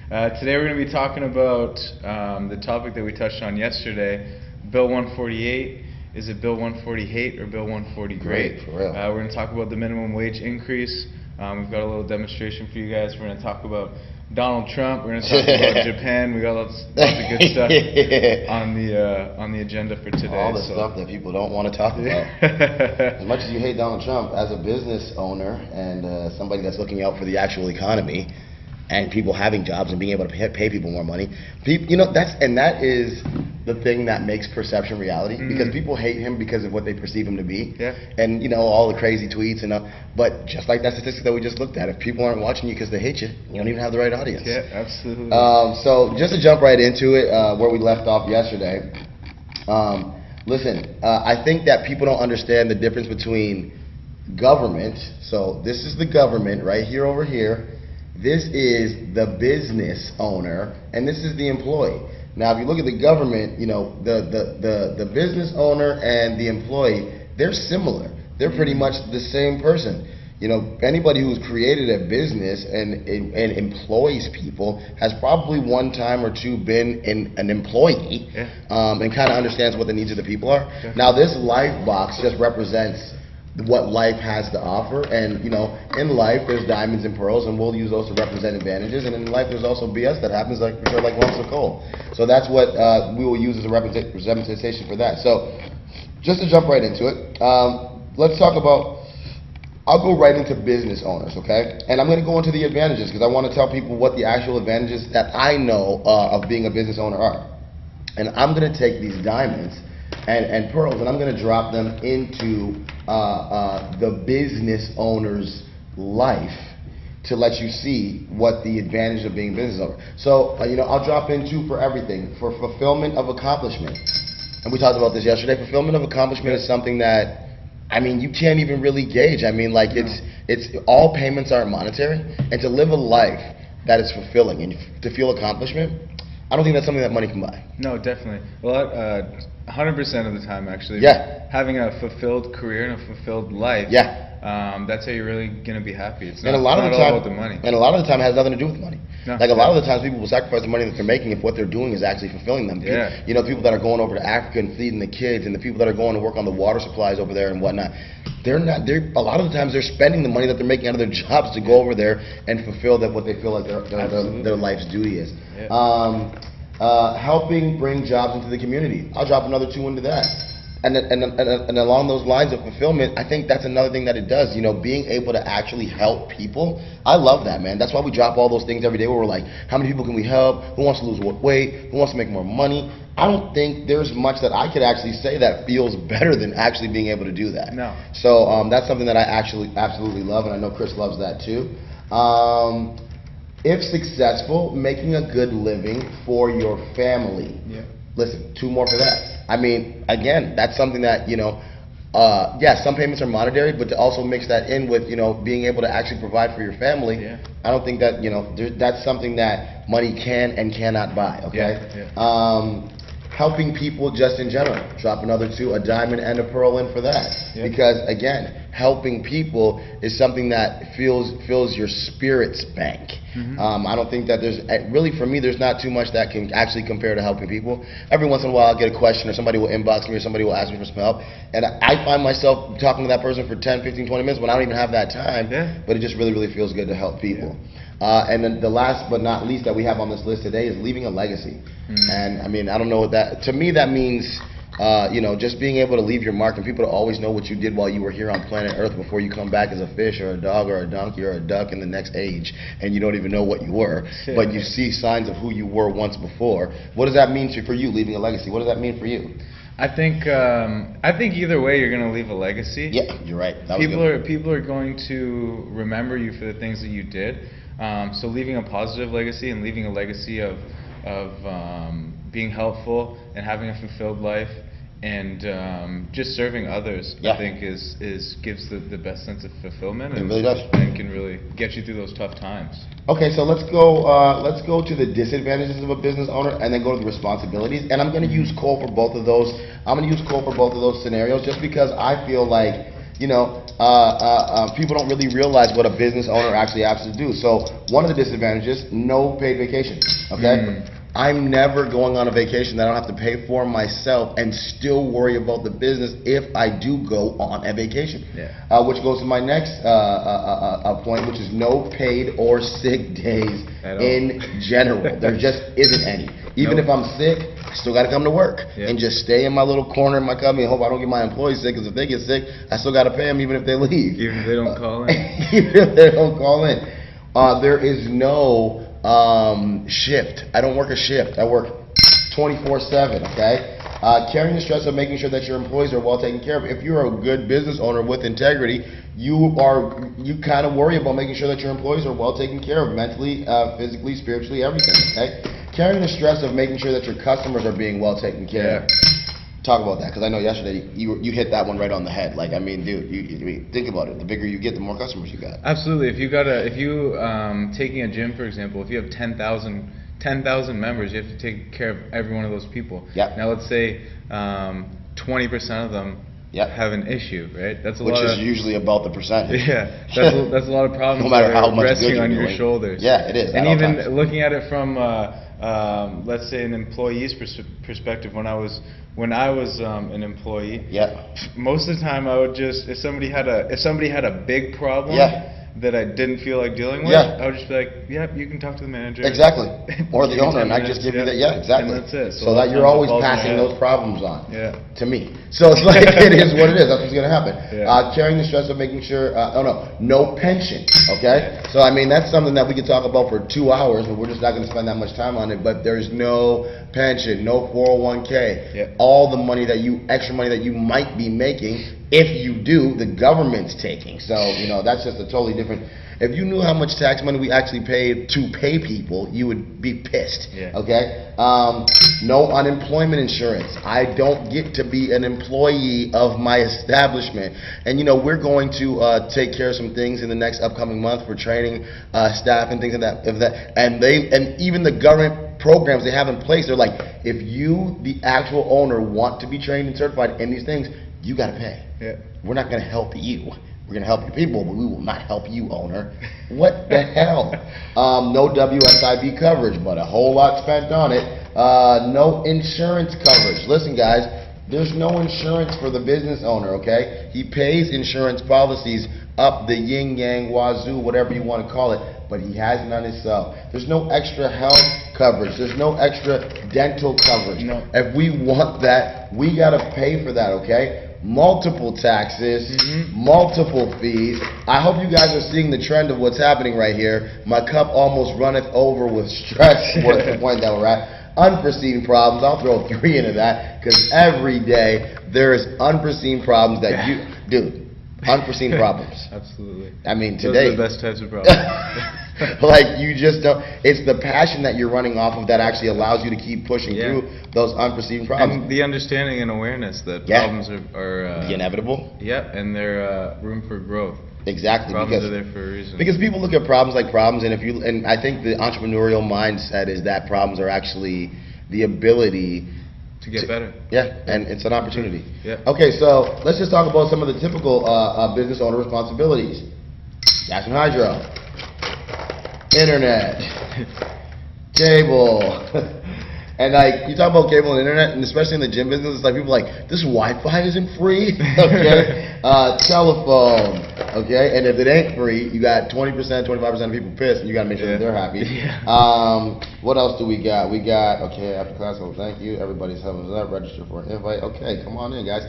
Today we're going to be talking about the topic that we touched on yesterday, Bill 148. Is it Bill 148 or Bill 140 great? For real. We're going to talk about the minimum wage increase. We've got a little demonstration for you guys. We're going to talk about Donald Trump. We're going to talk about Japan. We got lots of good stuff on the agenda for today. All the stuff that people don't want to talk about. As much as you hate Donald Trump, as a business owner and somebody that's looking out for the actual economy and people having jobs and being able to pay people more money, that is the thing that makes perception reality. Because people hate him because of what they perceive him to be. Yeah. And all the crazy tweets but just like that statistic that we just looked at, if people aren't watching you because they hate you, you don't even have the right audience. Yeah, absolutely. So just to jump right into it, where we left off yesterday, listen, I think that people don't understand the difference between government. So this is the government right here over here. This is the business owner, and this is the employee. Now, if you look at the government, the business owner and the employee, they're similar. They're pretty much the same person. Anybody who's created a business and employs people has probably one time or two been an employee, and kind of understands what the needs of the people are. Yeah. Now, this life box just represents what life has to offer, and in life there's diamonds and pearls, and we'll use those to represent advantages, and in life there's also BS that happens, like lumps of coal. So that's what we will use as a representation for that. So just to jump right into it, let's talk about, I'll go right into business owners, okay? And I'm going to go into the advantages because I want to tell people what the actual advantages that I know of being a business owner are. And I'm going to take these diamonds and pearls, and I'm going to drop them into the business owner's life to let you see what the advantage of being a business owner. So, I'll drop in two for everything. For fulfillment of accomplishment, and we talked about this yesterday, fulfillment of accomplishment is something that, you can't even really gauge. It's all payments aren't monetary, and to live a life that is fulfilling and to feel accomplishment, I don't think that's something that money can buy. No, definitely. Well, 100% of the time, actually. Yeah. Having a fulfilled career and a fulfilled life. Yeah. That's how you're really gonna be happy. It's not, and a lot it's of the not time, all about the money. And a lot of the time, it has nothing to do with money. No, like a lot of the times, people will sacrifice the money that they're making if what they're doing is actually fulfilling them. Yeah. People that are going over to Africa and feeding the kids, and the people that are going to work on the water supplies over there and whatnot. A lot of the times they're spending the money that they're making out of their jobs to go over there and fulfill what they feel like their life's duty is. Yeah. Helping bring jobs into the community. I'll drop another two into that. And along those lines of fulfillment, I think that's another thing that it does. Being able to actually help people. I love that, man. That's why we drop all those things every day where we're like, how many people can we help? Who wants to lose weight? Who wants to make more money? I don't think there's much that I could actually say that feels better than actually being able to do that. No. So that's something that I actually absolutely love, and I know Chris loves that too. If successful, making a good living for your family. Yeah. Listen, two more for that. Again, that's something that, some payments are monetary, but to also mix that in with, being able to actually provide for your family, I don't think that, that's something that money can and cannot buy, okay? Yeah. Helping people just in general. Drop another two, a diamond and a pearl in for that. Yeah. Because, again, helping people is something that fills your spirit's bank. I don't think that for me, there's not too much that can actually compare to helping people. Every once in a while, I'll get a question, or somebody will inbox me, or somebody will ask me for some help, and I find myself talking to that person for 10, 15, 20 minutes when I don't even have that time, but it just really, really feels good to help people. And then the last but not least that we have on this list today is leaving a legacy. And I don't know what that, to me that means, just being able to leave your mark and people to always know what you did while you were here on planet Earth before you come back as a fish or a dog or a donkey or a duck in the next age, and you don't even know what you were, but you see signs of who you were once before. What does that mean for you, leaving a legacy? What does that mean for you? I think either way you're gonna leave a legacy. Yeah, you're right. People are going to remember you for the things that you did. So leaving a positive legacy and leaving a legacy of being helpful and having a fulfilled life and just serving others, I think gives the best sense of fulfillment. It really does, and can really get you through those tough times. Okay, so let's go to the disadvantages of a business owner, and then go to the responsibilities. And I'm going to use Cole for both of those. I'm going to use Cole for both of those scenarios, just because I feel like people don't really realize what a business owner actually has to do. So one of the disadvantages, no paid vacation, okay? I'm never going on a vacation that I don't have to pay for myself and still worry about the business if I do go on a vacation. Which goes to my next point, which is no paid or sick days in general. There just isn't any. Even if I'm sick, I still got to come to work and just stay in my little corner in my company and hope I don't get my employees sick, because if they get sick, I still got to pay them even if they leave. Even if they don't call in. Even if they don't call in. There is no shift. I don't work a shift. I work 24/7, okay? Carrying the stress of making sure that your employees are well taken care of. If you're a good business owner with integrity, you kind of worry about making sure that your employees are well taken care of, mentally, physically, spiritually, everything, okay? Carrying the stress of making sure that your customers are being well taken care of. Talk about that, because I know yesterday you hit that one right on the head. Like, I mean, dude, think about it. The bigger you get, the more customers you got. Absolutely. If you taking a gym, for example, if you have 10,000 members, you have to take care of every one of those people. Now let's say 20% of them have an issue, right? That's a lot. Which is usually about the percentage. That's a lot of problems. No matter how much resting good on you're your doing. shoulders. It is. And even looking at it from let's say an employee's perspective, when I was an employee, most of the time I would just, if somebody had a big problem that I didn't feel like dealing with, I would just be like, you can talk to the manager. Exactly. Or the owner, and I just give you that. Exactly. And that's it. So that you're always passing those problems on to me. So it's like, it is what it is. That's what's going to happen. Carrying the stress of making sure, no pension, okay? So, I mean, that's something that we could talk about for 2 hours, but we're just not going to spend that much time on it. But there's no pension, no 401k. All the money extra money that you might be making, if you do, the government's taking. So, that's just a totally different. If you knew how much tax money we actually paid to pay people, you would be pissed. Okay? No unemployment insurance. I don't get to be an employee of my establishment. And we're going to take care of some things in the next upcoming month for training staff and things like that. And even the government programs they have in place, they're like, if you, the actual owner, want to be trained and certified in these things, you got to pay. We're not going to help you. We're going to help your people, but we will not help you, owner. What the hell? No WSIB coverage, but a whole lot spent on it. No insurance coverage. Listen, guys, there's no insurance for the business owner, okay? He pays insurance policies up the yin-yang, wazoo, whatever you want to call it, but he has none himself. There's no extra health coverage. There's no extra dental coverage. If we want that, we got to pay for that, okay? Multiple taxes, multiple fees. I hope you guys are seeing the trend of what's happening right here. My cup almost runneth over with stress. What's the point that we're at? Unforeseen problems. I'll throw 3 into that, because every day there is unforeseen problems that unforeseen problems. Absolutely. I mean, today. Those are the best types of problems. Like, you just don't. It's the passion that you're running off of that actually allows you to keep pushing through those unforeseen problems. And the understanding and awareness that problems are inevitable. And they're room for growth. Exactly. Problems are there for a reason. Because people look at problems like problems, and I think the entrepreneurial mindset is that problems are actually the ability to get better. And it's an opportunity. Okay, so let's just talk about some of the typical business owner responsibilities. Gas and hydro, internet, cable. And like, you talk about cable and internet, and especially in the gym business, it's like people are like, this Wi-Fi isn't free, okay? Telephone, okay? And if it ain't free, you got 20%, 25% of people pissed, and you got to make sure that they're happy. What else do we got? We got, okay, after class, well, thank you. Everybody's thumbs up, register for an invite. Okay, come on in, guys.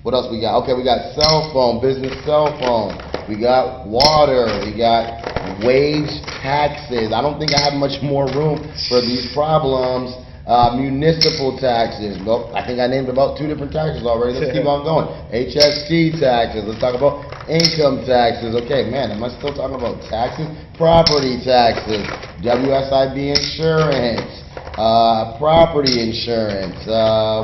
What else we got? Okay, we got cell phone, business cell phone. We got water. We got wage taxes. I don't think I have much more room for these problems. Municipal taxes. Nope, I think I named about 2 different taxes already. Let's keep on going. HST taxes. Let's talk about income taxes. Okay, man, am I still talking about taxes? Property taxes. WSIB insurance. Property insurance.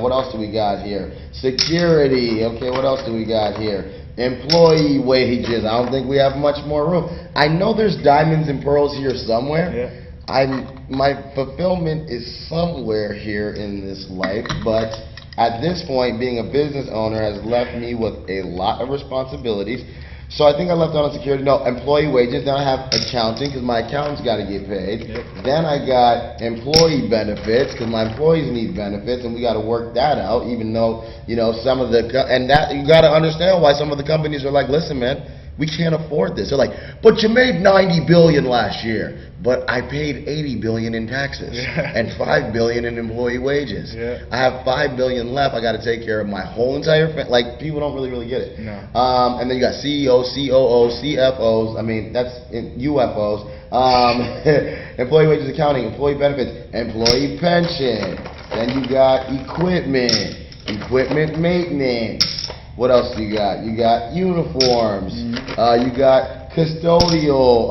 What else do we got here? Security. Okay, what else do we got here? Employee wages. I don't think we have much more room. I know there's diamonds and pearls here somewhere. My fulfillment is somewhere here in this life, but At this point, being a business owner has left me with a lot of responsibilities. So I think I left out on security. No, employee wages. Then I have accounting because my accountant's got to get paid. Yep. Then I got employee benefits because my employees need benefits, and we got to work that out. Even though some of the and that you got to understand why some of the companies are like, listen, man, we can't afford this. They're like, but you made $90 billion last year. But I paid $80 billion in taxes and $5 billion in employee wages. Yeah. I have $5 billion left. I got to take care of my whole entire family. Like, people don't really get it. No. And then you got CEOs, COOs, CFOs. I mean, that's UFOs. Employee wages, accounting, employee benefits, employee pension. Then you got equipment maintenance. What else do you got? You got uniforms. You got custodial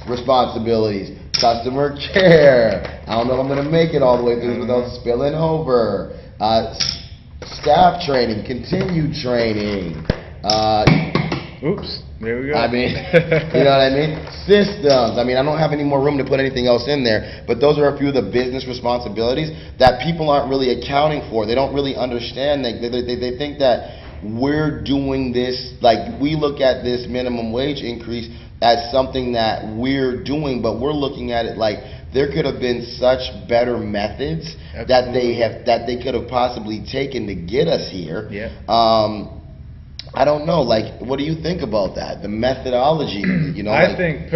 responsibilities, customer care. I don't know if I'm going to make it all the way through without spilling over. Staff training, continued training. Oops, there we go. I mean, you know what I mean? Systems. I mean, I don't have any more room to put anything else in there, but those are a few of the business responsibilities that people aren't really accounting for. They don't really understand. They think that we're doing this, like, we look at this minimum wage increase as something that we're doing, but we're looking at it like there could have been such better methods that they could have possibly taken to get us here. Yeah. I don't know, like, what do you think about that? The methodology, I think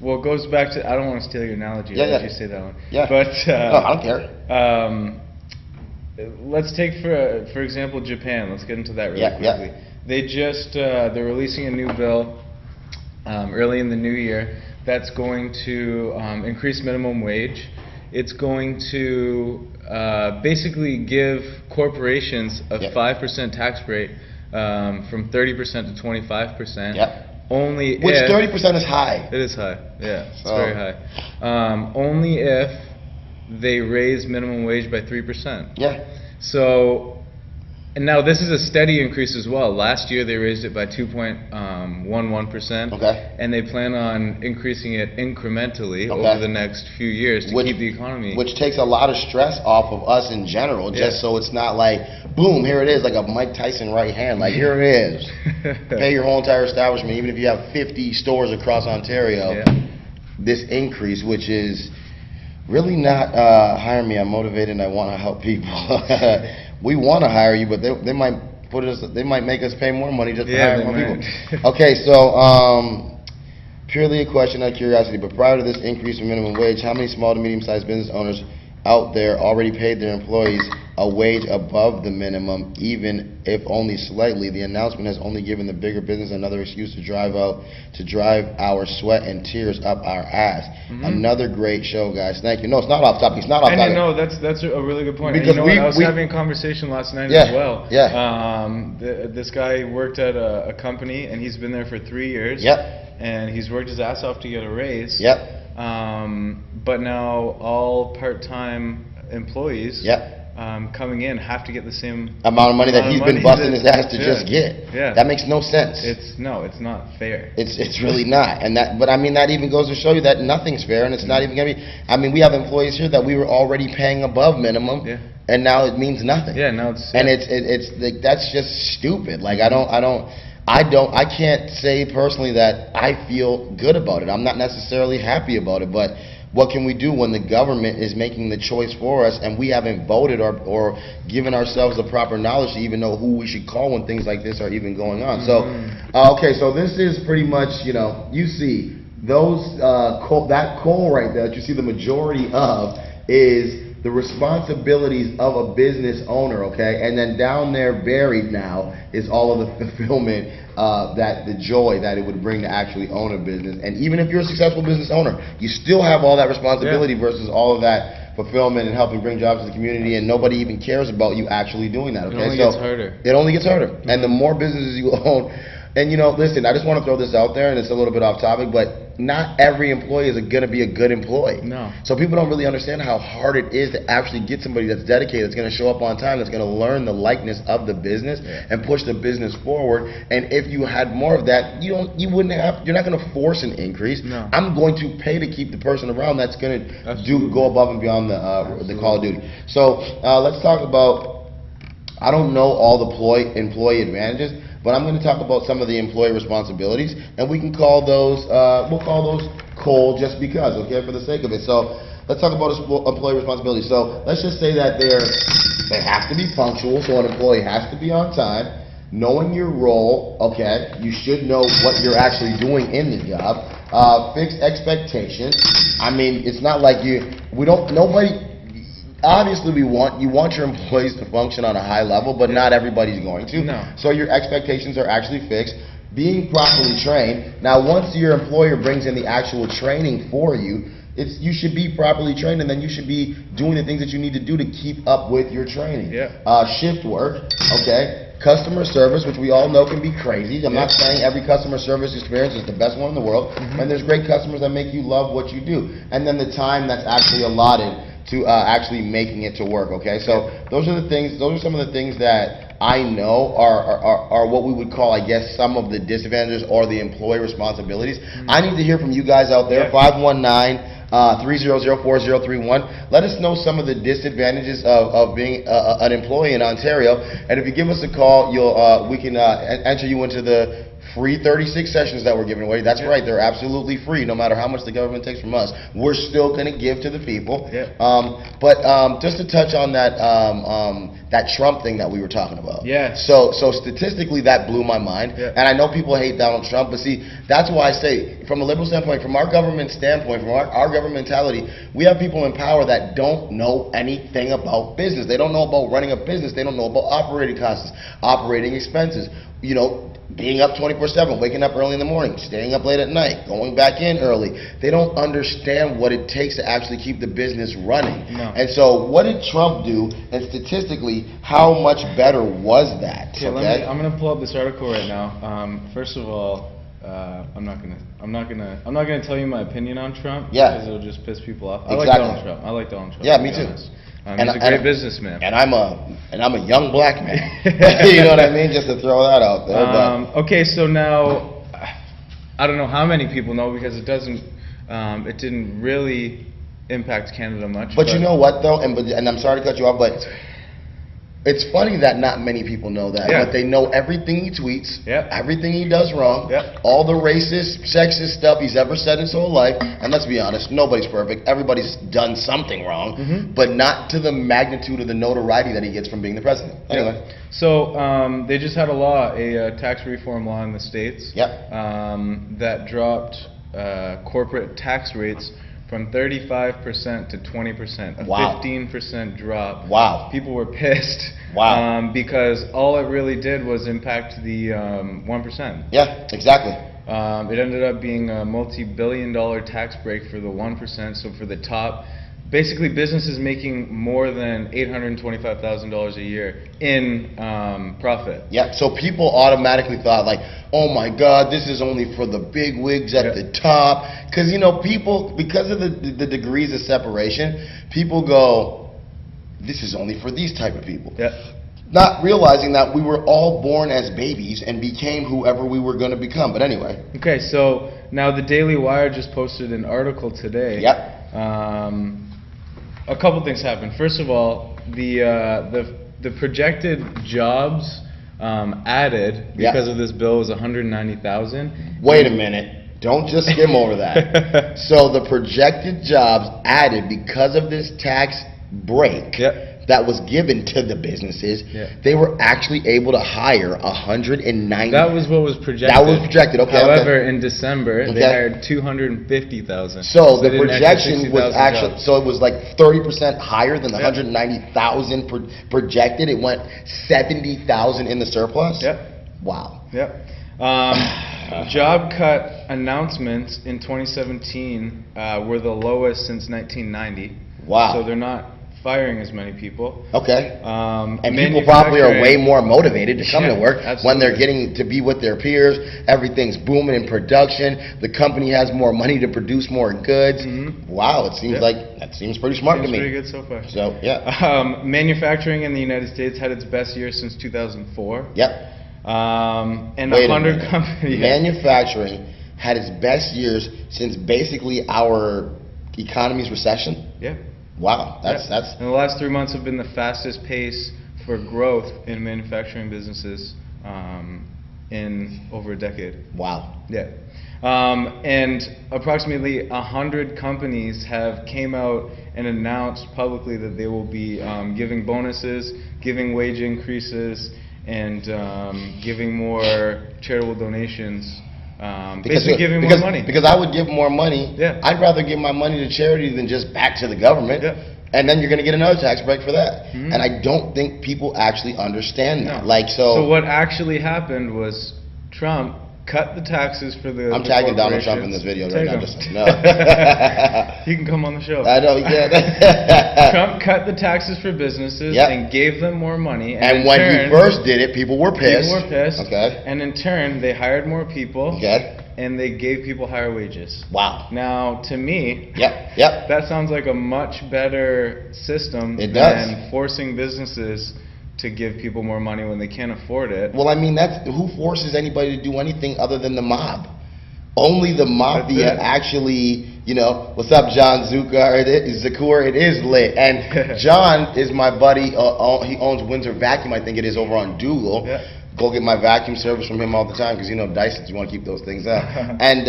well, it goes back to, I don't want to steal your analogy. I'll let you say that one. Yeah. But no, I don't care. Let's take for example Japan. Let's get into that really quickly. Yeah. They just they're releasing a new bill early in the new year that's going to increase minimum wage. It's going to basically give corporations a 5% tax rate from 30% to 25%. Yep. Only Which if 30% is high. It is high. Yeah, it's very high. Only if they raise minimum wage by 3%. Yeah. So, and now this is a steady increase as well. Last year they raised it by 2.11%. Okay. And they plan on increasing it incrementally over the next few years to keep the economy. Which takes a lot of stress off of us in general, just so it's not like, boom, here it is, like a Mike Tyson right hand, like here it is. Pay your whole entire establishment, even if you have 50 stores across Ontario. Yeah. This increase, which is really not hire me. I'm motivated and I want to help people. We want to hire you, but they might they might make us pay more money just to hire more people. Okay, so purely a question out of curiosity, but prior to this increase in minimum wage, how many small to medium-sized business owners out there already paid their employees a wage above the minimum, even if only slightly? The announcement has only given the bigger business another excuse to drive our sweat and tears up our ass. Another great show, guys. Thank you. No, it's not off topic. It's not off topic. And no, that's a really good point. Because I was having a conversation last night as well. Yeah. This guy worked at a company, and he's been there for 3 years. Yep. And he's worked his ass off to get a raise. Yep. But now all part-time employees coming in have to get the same amount of money that he's been busting his ass to just get. Yeah. That makes no sense. It's not fair. It's really not. And but I mean, that even goes to show you that nothing's fair, and it's not even gonna be. I mean, we have employees here that we were already paying above minimum, and now it means nothing. Yeah, now it's like, that's just stupid. Like, I can't say personally that I feel good about it. I'm not necessarily happy about it, but what can we do when the government is making the choice for us and we haven't voted or given ourselves the proper knowledge to even know who we should call when things like this are even going on? So, okay, so this is pretty much, you see those that coal right there that you see the majority of is the responsibilities of a business owner, okay? And then down there buried now is all of the fulfillment, the joy that it would bring to actually own a business. And even if you're a successful business owner, you still have all that responsibility versus all of that fulfillment and helping bring jobs to the community, and nobody even cares about you actually doing that, okay? It only gets harder. It only gets harder. And the more businesses you own, And listen, I just want to throw this out there, and it's a little bit off topic, but not every employee is going to be a good employee. No. So people don't really understand how hard it is to actually get somebody that's dedicated, that's going to show up on time, that's going to learn the likeness of the business and push the business forward. And if you had more of that, you're not going to force an increase. No. I'm going to pay to keep the person around that's going to go above and beyond the Call of Duty. So let's talk about, I don't know all the employee advantages, but I'm going to talk about some of the employee responsibilities, and we can call those, we'll call those Cole just because, okay, for the sake of it. So let's talk about employee responsibilities. So let's just say that they have to be punctual, so an employee has to be on time. Knowing your role, okay, you should know what you're actually doing in the job. Fixed expectations. I mean, it's not like obviously you want your employees to function on a high level, but not everybody's going to. No. So your expectations are actually fixed. Being properly trained. Now, once your employer brings in the actual training for you, you should be properly trained, and then you should be doing the things that you need to do to keep up with your training. Yeah. Shift work, okay. Customer service, which we all know can be crazy. I'm not saying every customer service experience is the best one in the world, and there's great customers that make you love what you do. And then the time that's actually allotted to actually making it to work, okay? So those are some of the things that I know are what we would call, I guess, some of the disadvantages or the employee responsibilities. I need to hear from you guys out there, 519-300-4031. Let us know some of the disadvantages of being an employee in Ontario, and if you give us a call, we can enter you into the free 36 sessions that we're giving away. That's right, they're absolutely free, no matter how much the government takes from us. We're still going to give to the people. But just to touch on that Trump thing that we were talking about. So statistically, that blew my mind. And I know people hate Donald Trump, but see, that's why I say, from a liberal standpoint, from our government standpoint, from our government mentality, we have people in power that don't know anything about business. They don't know about running a business. They don't know about operating costs, operating expenses. Being up 24/7, waking up early in the morning, staying up late at night, going back in early. They don't understand what it takes to actually keep the business running. And so what did Trump do, and statistically, how much better was that? Okay, I'm going to pull up this article right now. First of all, I'm not gonna tell you my opinion on Trump because it'll just piss people off. I like Donald Trump. Yeah, me too. He's a great businessman. And I'm a young black man. You know what I mean? Just to throw that out there. Okay, so now I don't know how many people know because it didn't really impact Canada much. But you know what though, and I'm sorry to cut you off, but it's funny that not many people know that, but they know everything he tweets, everything he does wrong, all the racist, sexist stuff he's ever said in his whole life. And let's be honest, nobody's perfect. Everybody's done something wrong, but not to the magnitude of the notoriety that he gets from being the president. Anyway. So they just had a tax reform law in the States that dropped corporate tax rates from 35% to 20%, a 15% drop. People were pissed because all it really did was impact the 1%. Yeah, exactly. It ended up being a multi-billion-dollar tax break for the 1%, so for the top. Basically, businesses making more than $825,000 a year in profit. Yeah, so people automatically thought like, oh my God, this is only for the big wigs at the top. Because, people, because of the degrees of separation, people go, this is only for these type of people. Not realizing that we were all born as babies and became whoever we were going to become. But anyway. Okay, so now the Daily Wire just posted an article today. A couple things happened. First of all, the projected jobs added because of this bill was 190,000. Wait a minute. Don't just skim over that. So the projected jobs added because of this tax break that was given to the businesses, they were actually able to hire 190. That was what was projected. That was projected, okay. However, in December, they hired 250,000. So the projection was actually, so it was like 30% higher than the 190,000 projected. It went 70,000 in the surplus? Wow. Job cut announcements in 2017 were the lowest since 1990. Wow. So they're not firing as many people. Okay. And people probably are way more motivated to come to work when they're getting to be with their peers. Everything's booming in production. The company has more money to produce more goods. Wow, it seems like that seems pretty smart to me. Pretty good so far. So yeah. Manufacturing in the United States had its best year since 2004. Yep. And 100 companies. Manufacturing had its best years since basically our economy's recession. Yeah. Wow, that's. And the last 3 months have been the fastest pace for growth in manufacturing businesses in over a decade. Wow. Yeah. And approximately 100 companies have came out and announced publicly that they will be giving bonuses, giving wage increases, and giving more charitable donations. Basically giving more money. Because I would give more money. Yeah. I'd rather give my money to charity than just back to the government. Yeah. And then you're going to get another tax break for that. And I don't think people actually understand that. No. So what actually happened was Trump cut the taxes for the I'm tagging Donald Trump in this video right now. Just no. He can come on the show. I know, yeah. Trump cut the taxes for businesses and gave them more money. And when he first did it, people were pissed. Okay. And in turn, they hired more people. Okay. And they gave people higher wages. Wow. Now, to me, Yep. that sounds like a much better system than forcing businesses to give people more money when they can't afford it. Well, I mean, that's who forces anybody to do anything other than the mob. Only the mafia actually, you know. What's up, John Zucker? Zakur, it is lit. And John is my buddy. He owns Windsor Vacuum, I think it is, over on Dougal. Yeah. Go get my vacuum service from him all the time because, you know, Dysons, you want to keep those things up. And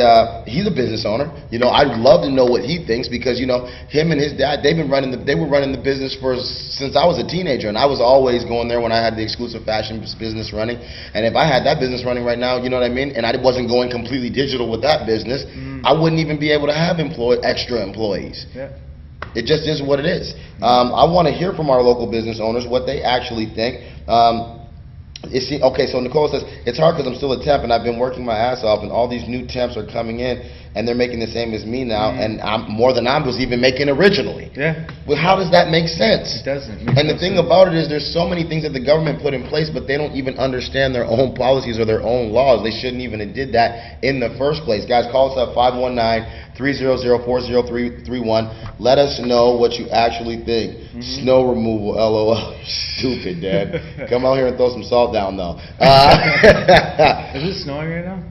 he's a business owner. You know, I'd love to know what he thinks because, you know, him and his dad, they were running the business since I was a teenager, and I was always going there when I had the exclusive fashion business running. And if I had that business running right now, you know what I mean, and I wasn't going completely digital with that business, I wouldn't even be able to have extra employees. Yeah. It just is what it is. I want to hear from our local business owners what they actually think. Okay, so Nicole says, it's hard because I'm still a temp and I've been working my ass off and all these new temps are coming in and they're making the same as me now and I'm more than I was even making originally. Yeah. Well, how does that make sense? It doesn't. And the thing about it is there's so many things that the government put in place, but they don't even understand their own policies or their own laws. They shouldn't even have did that in the first place. Guys, call us up 519-300-4031. Let us know what you actually think. Snow removal, LOL. Stupid, Dad. Come out here and throw some salt down, though. Is it snowing right now?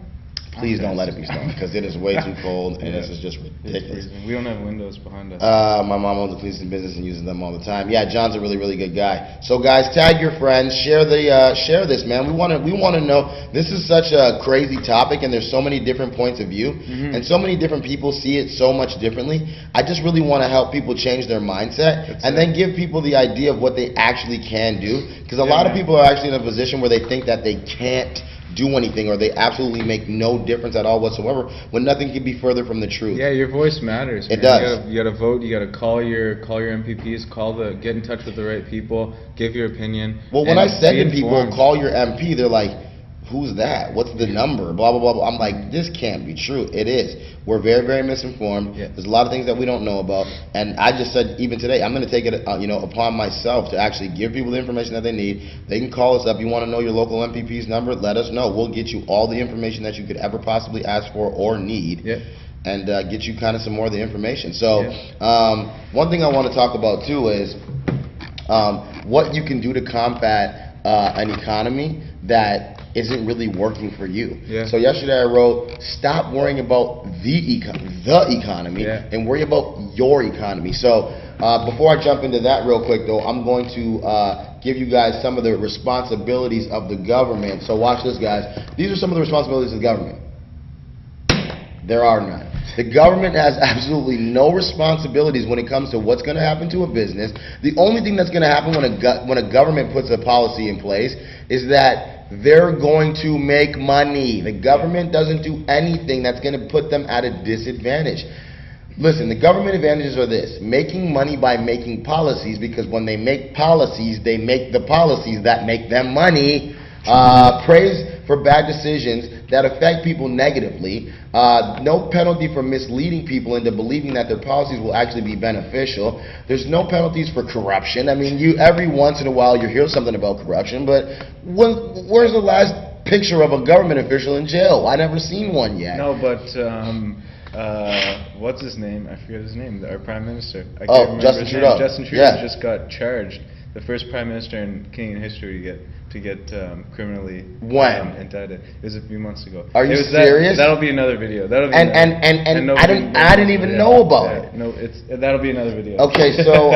Please don't let it be snowing because it is way too cold and this is just ridiculous. We don't have windows behind us. My mom owns a cleaning business and uses them all the time. Yeah, John's a really, really good guy. So guys, tag your friends, share this, man. We want to know. This is such a crazy topic and there's so many different points of view and so many different people see it so much differently. I just really want to help people change their mindset and then give people the idea of what they actually can do because a lot of people are actually in a position where they think that they can't do anything or they absolutely make no difference at all whatsoever when nothing could be further from the truth. Yeah, your voice matters. It does. You got to vote. You got to call your MPPs. Get in touch with the right people. Give your opinion. Well, when I said to people, call your MP, they're like, who's that? What's the number? Blah, blah, blah, blah. I'm like, this can't be true. It is. We're very, very misinformed. Yeah. There's a lot of things that we don't know about. And I just said, even today, I'm going to take it upon myself to actually give people the information that they need. They can call us up. You want to know your local MPP's number? Let us know. We'll get you all the information that you could ever possibly ask for or need. Yeah. And get you kind of some more of the information. So one thing I want to talk about, too, is what you can do to combat an economy that isn't really working for you. Yeah. So yesterday I wrote, stop worrying about the economy and worry about your economy. So before I jump into that real quick though, I'm going to give you guys some of the responsibilities of the government. So watch this, guys. These are some of the responsibilities of the government. There are none. The government has absolutely no responsibilities when it comes to what's going to happen to a business. The only thing that's going to happen when a government puts a policy in place is that they're going to make money. The government doesn't do anything that's going to put them at a disadvantage. Listen, the government advantages are this: making money by making policies, because when they make policies, they make the policies that make them money. Praise for bad decisions that affect people negatively. No penalty for misleading people into believing that their policies will actually be beneficial. There's no penalties for corruption. I mean, every once in a while you hear something about corruption, but where's the last picture of a government official in jail? I never seen one yet. No, but what's his name? I forget his name. Our Prime Minister. I can't remember Justin his Trudeau. name. Justin Trudeau Yeah. just got charged. The first Prime Minister in Canadian history to get criminally indicted. It was a few months ago. Are you serious? That'll be another video. That'll be And I didn't even know about it. No, that'll be another video. Okay, so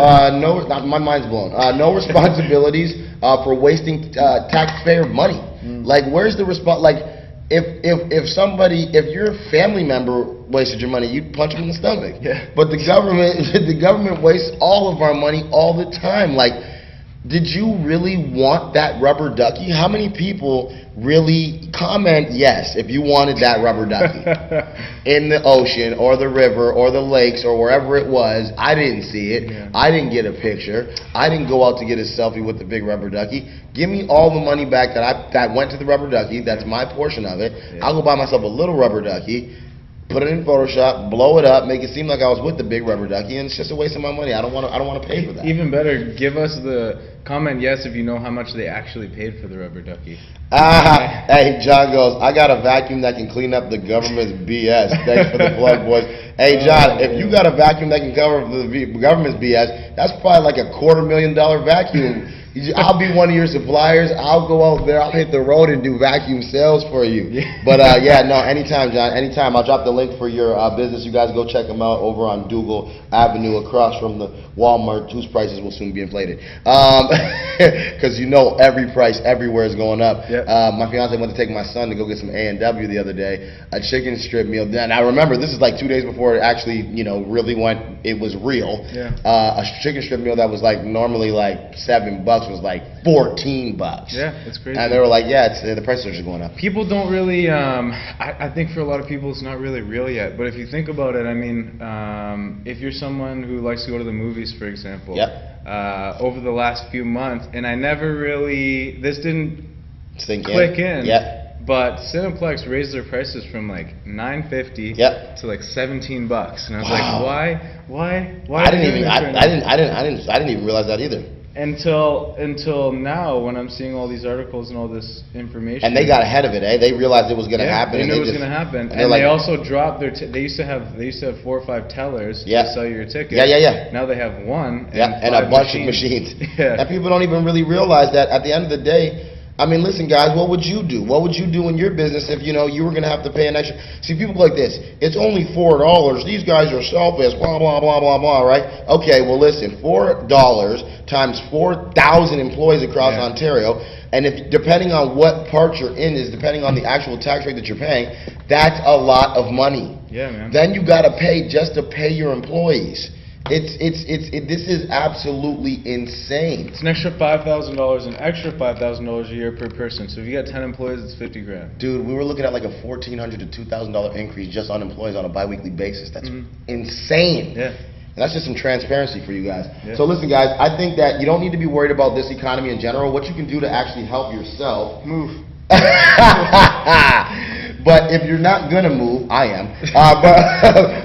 my mind's blown. No responsibilities for wasting taxpayer money. Like, where's the response? Like, if your family member wasted your money, you'd punch them in the stomach. Yeah. But the government wastes all of our money all the time. Like, did you really want that rubber ducky? How many people really comment yes if you wanted that rubber ducky in the ocean or the river or the lakes or wherever it was? I didn't see it. Yeah. I didn't get a picture. I didn't go out to get a selfie with the big rubber ducky. Give me all the money back that went to the rubber ducky. That's my portion of it. Yeah. I'll go buy myself a little rubber ducky, put it in Photoshop, blow it up, make it seem like I was with the big rubber ducky, and it's just a waste of my money. I don't want to pay for that. Even better, give us the comment yes if you know how much they actually paid for the rubber ducky. Hey, John goes, I got a vacuum that can clean up the government's BS. Thanks for the plug, boys. Hey, John, if you got a vacuum that can cover the government's BS, that's probably like a $250,000 vacuum. I'll be one of your suppliers. I'll go out there. I'll hit the road and do vacuum sales for you. Yeah. But yeah, no, anytime, John. Anytime. I'll drop the link for your business. You guys go check them out over on Dougal Avenue, across from the Walmart, whose prices will soon be inflated. Because every price everywhere is going up. Yep. My fiance went to take my son to go get some A&W the other day. A chicken strip meal. Now remember, this is like 2 days before it actually, really went. It was real. Yeah. A chicken strip meal that was like normally like $7 was like $14. Yeah, it's crazy. And they were like, yeah, the prices are just going up. People don't really, I think for a lot of people it's not really real yet. But if you think about it, I mean, if you're someone who likes to go to the movies, for example, yep. Over the last few months, and I never really, this didn't click in. Yep. But Cineplex raised their prices from like $9.50 yep. to like $17, and I was like, why? I didn't even realize that either. Until now, when I'm seeing all these articles and all this information. And they got ahead of it, eh? They realized it was going to happen. They knew it was going to happen, and they also dropped their. They used to have 4 or 5 tellers to sell your tickets. Yeah. Now they have one. And a bunch of machines. Yeah. And people don't even really realize that at the end of the day. I mean, listen, guys, what would you do? What would you do in your business if, you were going to have to pay an extra? See, people like this, it's only $4. These guys are selfish, blah, blah, blah, blah, blah, right? Okay, well, listen, $4 times 4,000 employees across Ontario, and if depending on what part you're in is depending on the actual tax rate that you're paying, that's a lot of money. Yeah, man. Then you got to pay just to pay your employees. This is absolutely insane. It's an extra $5,000, an extra $5,000 a year per person. So if you got 10 employees, it's $50,000. Dude, we were looking at like a $1,400 to $2,000 increase just on employees on a biweekly basis. That's insane. Yeah. And that's just some transparency for you guys. Yeah. So listen, guys, I think that you don't need to be worried about this economy in general. What you can do to actually help yourself. Move. But if you're not gonna move, I am.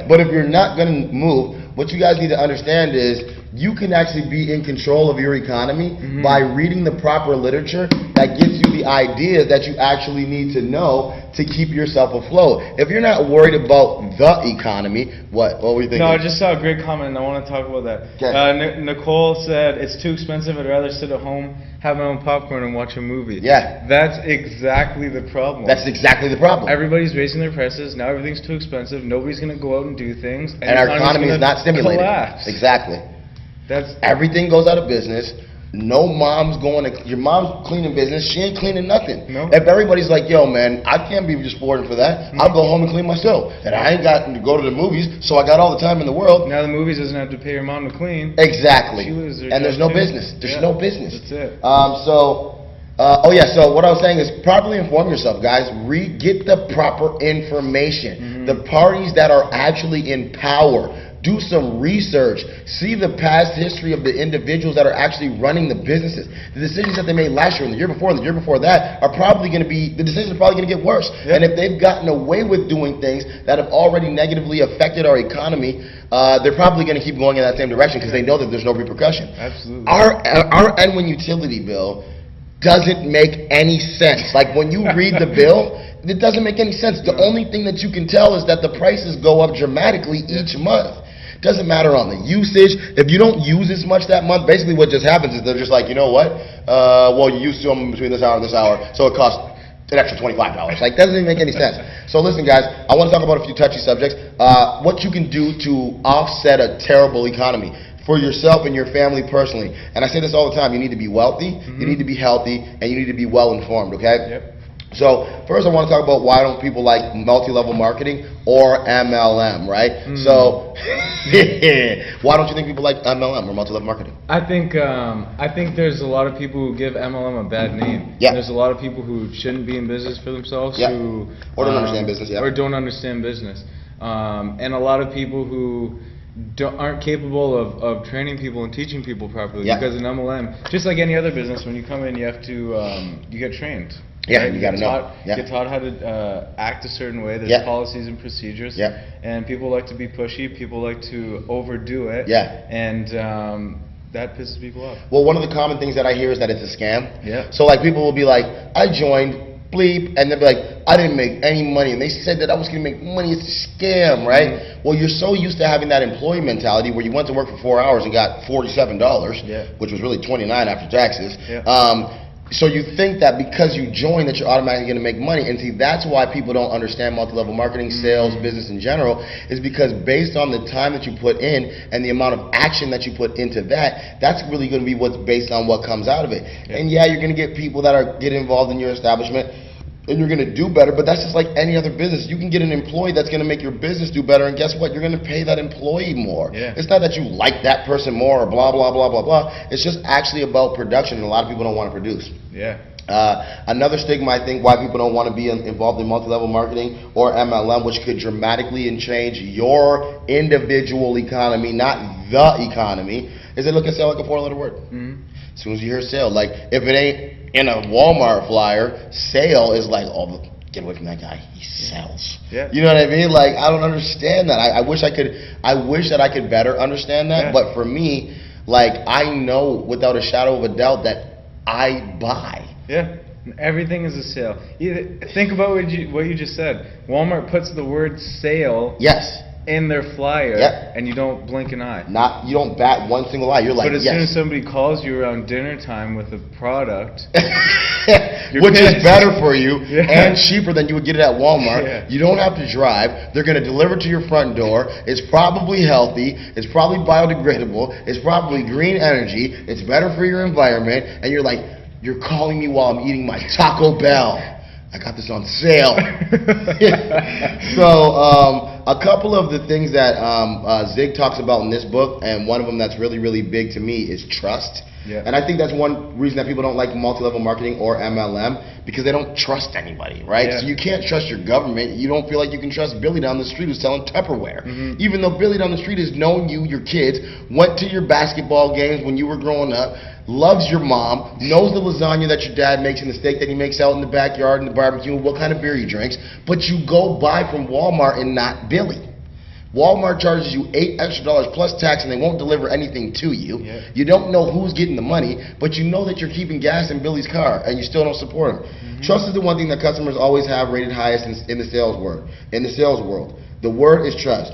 But if you're not gonna move, what you guys need to understand is you can actually be in control of your economy by reading the proper literature that gives you the ideas that you actually need to know to keep yourself afloat. If you're not worried about the economy, what were you thinking? No, I just saw a great comment and I want to talk about that. Okay. Nicole said, it's too expensive, I'd rather sit at home, have my own popcorn and watch a movie. Yeah. That's exactly the problem. That's exactly the problem. Everybody's raising their prices, now everything's too expensive, nobody's going to go out and do things. And our economy is not stimulated. Collapse. Exactly. Everything goes out of business. No mom's your mom's cleaning business, she ain't cleaning nothing. No. If everybody's like, yo man, I can't be just affording for that, I'll go home and clean myself. And I ain't got to go to the movies, so I got all the time in the world. Now the movies doesn't have to pay your mom to clean. Exactly. She loses her and there's no job too. business. There's no business. That's it. Oh yeah, so what I was saying is properly inform yourself, guys. Get the proper information. The parties that are actually in power. Do some research. See the past history of the individuals that are actually running the businesses. The decisions that they made last year and the year before and the year before that are probably going to be, the decisions are probably going to get worse. And if they've gotten away with doing things that have already negatively affected our economy, they're probably going to keep going in that same direction because they know that there's no repercussion. Absolutely. Our N1 utility bill doesn't make any sense. Like when you read the bill, it doesn't make any sense. The only thing that you can tell is that the prices go up dramatically each month. Doesn't matter on the usage. If you don't use as much that month, basically what just happens is they're just like, you know what? Well, you used to them between this hour and this hour, so it costs an extra $25. Like, doesn't even make any sense. So listen, guys, I want to talk about a few touchy subjects. What you can do to offset a terrible economy for yourself and your family personally. And I say this all the time. You need to be wealthy, you need to be healthy, and you need to be well informed, okay? Yep. So first I want to talk about why don't people like multi-level marketing or MLM, right? So why don't you think people like MLM or multi-level marketing? I think there's a lot of people who give MLM a bad name. Yeah. There's a lot of people who shouldn't be in business for themselves, who or don't understand business, or don't understand business, and a lot of people who aren't capable of training people and teaching people properly. Because in MLM, just like any other business, when you come in, you have to you get trained. Yeah, right? you got to know. You get taught how to act a certain way. There's policies and procedures. And people like to be pushy. People like to overdo it. And that pisses people off. Well, one of the common things that I hear is that it's a scam. So like people will be like, I joined bleep, and they'll be like, I didn't make any money, and they said that I was going to make money. It's a scam, right? Well, you're so used to having that employee mentality where you went to work for 4 hours and got $47, which was really $29 after taxes. So you think that because you join that you're automatically going to make money, and see that's why people don't understand multi-level marketing, sales, business in general, is because based on the time that you put in and the amount of action that you put into that, that's really going to be what's based on what comes out of it. And yeah, you're going to get people that are get involved in your establishment, and you're going to do better, but that's just like any other business. You can get an employee that's going to make your business do better, and guess what? You're going to pay that employee more. It's not that you like that person more or blah, blah, blah, blah, blah. It's just actually about production, and a lot of people don't want to produce. Another stigma, I think, why people don't want to be involved in multi-level marketing or MLM, which could dramatically change your individual economy, not the economy, is they look at sale like a four-letter word. As soon as you hear sale, like if it ain't in a Walmart flyer, sale is like, oh, get away from that guy. He sells. You know what I mean? Like, I don't understand that. I wish that I could better understand that. But for me, like, I know without a shadow of a doubt that I buy. Everything is a sale. Think about what you just said. Walmart puts the word sale in their flyer, and you don't blink an eye. You don't bat one single eye. You're like, but as soon as somebody calls you around dinner time with a product, which is better for you and cheaper than you would get it at Walmart, you don't have to drive. They're going to deliver to your front door. It's probably healthy. It's probably biodegradable. It's probably green energy. It's better for your environment. And you're like, you're calling me while I'm eating my Taco Bell. I got this on sale. So a couple of the things that Zig talks about in this book, and one of them that's really, really big to me is trust. And I think that's one reason that people don't like multi-level marketing or MLM, because they don't trust anybody, right? So you can't trust your government. You don't feel like you can trust Billy down the street who's selling Tupperware. Even though Billy down the street has known you, your kids, went to your basketball games when you were growing up, loves your mom, knows the lasagna that your dad makes and the steak that he makes out in the backyard and the barbecue, what kind of beer he drinks, but you go buy from Walmart and not Billy. Walmart charges you $8 extra plus tax, and they won't deliver anything to you. You don't know who's getting the money, but you know that you're keeping gas in Billy's car, and you still don't support him. Trust is the one thing that customers always have rated highest in the sales world. The word is trust,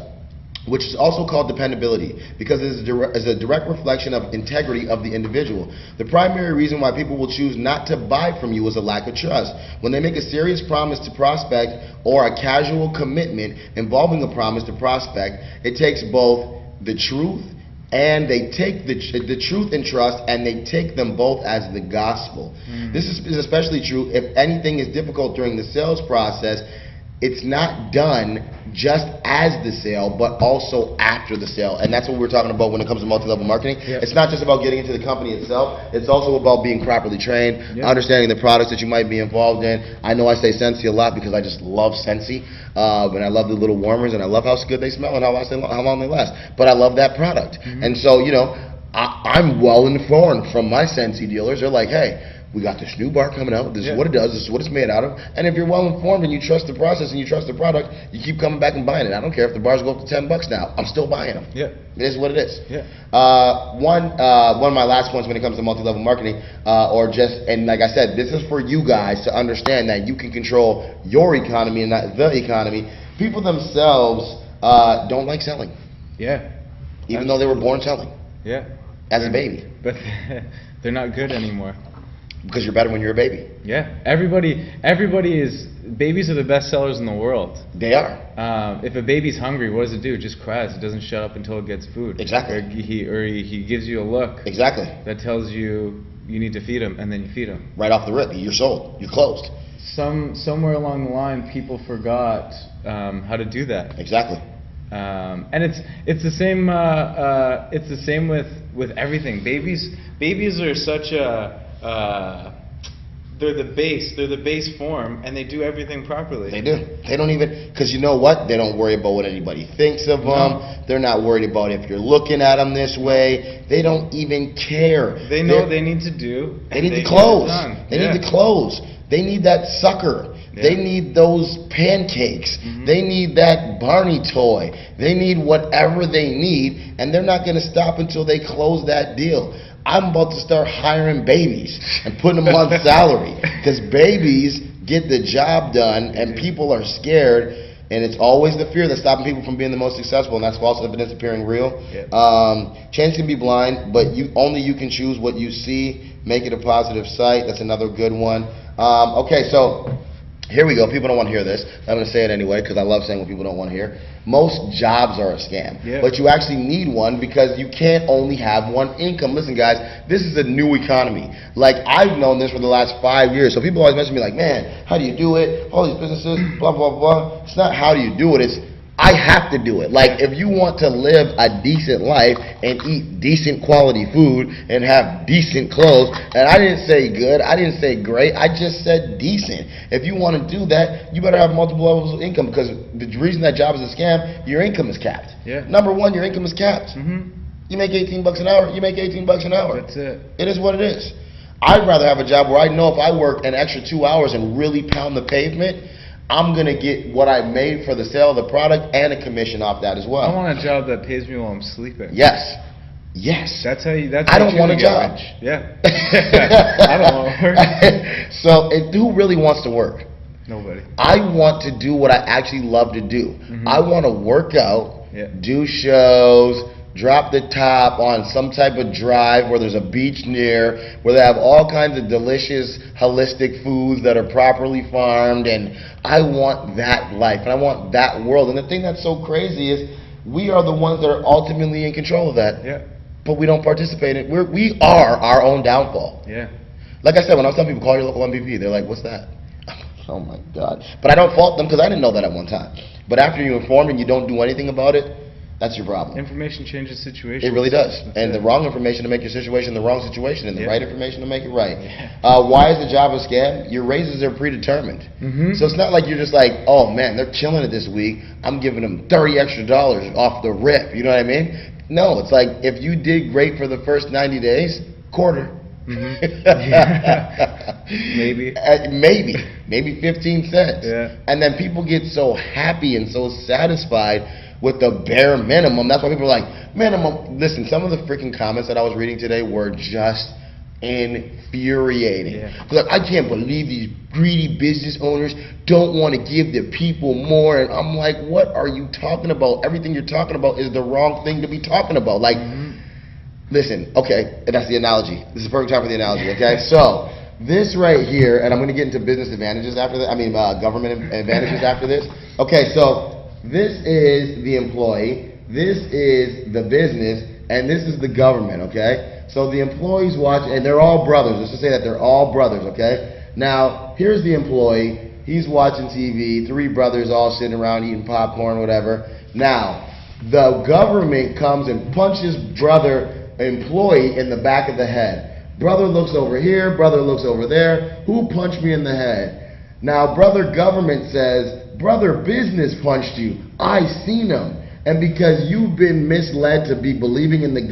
which is also called dependability, because it is a direct reflection of integrity of the individual. The primary reason why people will choose not to buy from you is a lack of trust. When they make a serious promise to prospect or a casual commitment involving a promise to prospect, it takes both the truth and they take the truth and trust, and they take them both as the gospel. This is especially true if anything is difficult during the sales process. it's not done just as the sale, but also after the sale. And that's what we're talking about when it comes to multi-level marketing. Yep. It's not just about getting into the company itself. It's also about being properly trained, Yep. understanding the products that you might be involved in. I know I say Scentsy a lot because I just love Scentsy. And I love the little warmers, and I love how good they smell and how long they last. But I love that product. And so, you know, I'm well informed from my Scentsy dealers. They're like, hey, we got this new bar coming out. This is what it does. This is what it's made out of. And if you're well informed and you trust the process and you trust the product, you keep coming back and buying it. I don't care if the bars go up to $10 now. I'm still buying them. Yeah. It is what it is. Yeah. One of my last points when it comes to multi-level marketing, and like I said, this is for you guys to understand that you can control your economy and not the economy. People themselves don't like selling. Yeah. Even though they were born selling. Yeah. As a baby. But they're not good anymore. Because you're better when you're a baby. Yeah. Babies are the best sellers in the world. They are. If a baby's hungry, what does it do? It just cries. It doesn't shut up until it gets food. Exactly. Or he gives you a look. Exactly. That tells you need to feed him, and then you feed him. Right off the rip, you're sold. You're closed. Somewhere along the line, people forgot how to do that. Exactly. And it's the same. It's the same with everything. Babies are such a they're the base form, and they do everything properly. They do. They don't even, because you know what? They don't worry about what anybody thinks of them. No. They're not worried about if you're looking at them this way. They don't even care. They know what they need to do. They need the clothes. They need the clothes. They need that sucker. Yeah. They need those pancakes. They need that Barney toy. They need whatever they need, and they're not going to stop until they close that deal. I'm about to start hiring babies and putting them on salary, because babies get the job done, and people are scared, and it's always the fear that's stopping people from being the most successful, and that's false evidence appearing real. Yeah. Change can be blind, but only you can choose what you see. Make it a positive sight. That's another good one. Okay, so here we go. People don't want to hear this. I'm going to say it anyway because I love saying what people don't want to hear. Most jobs are a scam. Yeah. But you actually need one because you can't only have one income. Listen, guys, this is a new economy. Like, I've known this for the last 5 years. So people always message me like, man, how do you do it? All these businesses, blah, blah, blah. It's not how do you do it. It's I have to do it. Like, if you want to live a decent life and eat decent quality food and have decent clothes, and I didn't say good, I didn't say great, I just said decent. If you want to do that, you better have multiple levels of income, because the reason that job is a scam, your income is capped. Yeah. Number one, your income is capped. You make $18 an hour, you make $18 an hour. That's it. It is what it is. I'd rather have a job where I know if I work an extra 2 hours and really pound the pavement, I'm going to get what I made for the sale of the product and a commission off that as well. I want a job that pays me while I'm sleeping. Yes. Yes. That's how you. That's I how don't you want a get job. rich. Yeah. I don't want to work. So, who really wants to work? Nobody. I want to do what I actually love to do. I want to work out, do shows, drop the top on some type of drive where there's a beach near, where they have all kinds of delicious, holistic foods that are properly farmed, and I want that life, and I want that world. And the thing that's so crazy is we are the ones that are ultimately in control of that, but we don't participate in it. We are our own downfall. Yeah. Like I said, when I was telling people, call your local MVP, they're like, what's that? Oh my God. But I don't fault them because I didn't know that at one time. But after you're informed and you don't do anything about it, that's your problem. Information changes situations. It really does. That's and it. the wrong information to make your situation the wrong situation, and the right information to make it right. Yeah. Why is the job a scam? Your raises are predetermined. So it's not like you're just like, oh man, they're killing it this week, I'm giving them $30 extra off the rip. You know what I mean? No, it's like if you did great for the first 90 days, quarter. Maybe. Maybe 15 cents. Yeah. And then people get so happy and so satisfied with the bare minimum. That's why people are like, minimum. Listen, some of the freaking comments that I was reading today were just infuriating. Like, I can't believe these greedy business owners don't want to give the people more. And I'm like, what are you talking about? Everything you're talking about is the wrong thing to be talking about. Like, listen, okay, and that's the analogy. This is the perfect time for the analogy, okay? So, this right here, and I'm going to get into business advantages after that, government advantages after this. Okay, so this is the employee, this is the business, and this is the government, okay? So the employees watch, and they're all brothers. Let's just say that they're all brothers, okay? Now, here's the employee. He's watching TV, 3 brothers all sitting around eating popcorn, whatever. Now, the government comes and punches brother employee in the back of the head. Brother looks over here, brother looks over there. Who punched me in the head? Now, brother government says, brother business punched you. I seen him. And because you've been misled to be believing in the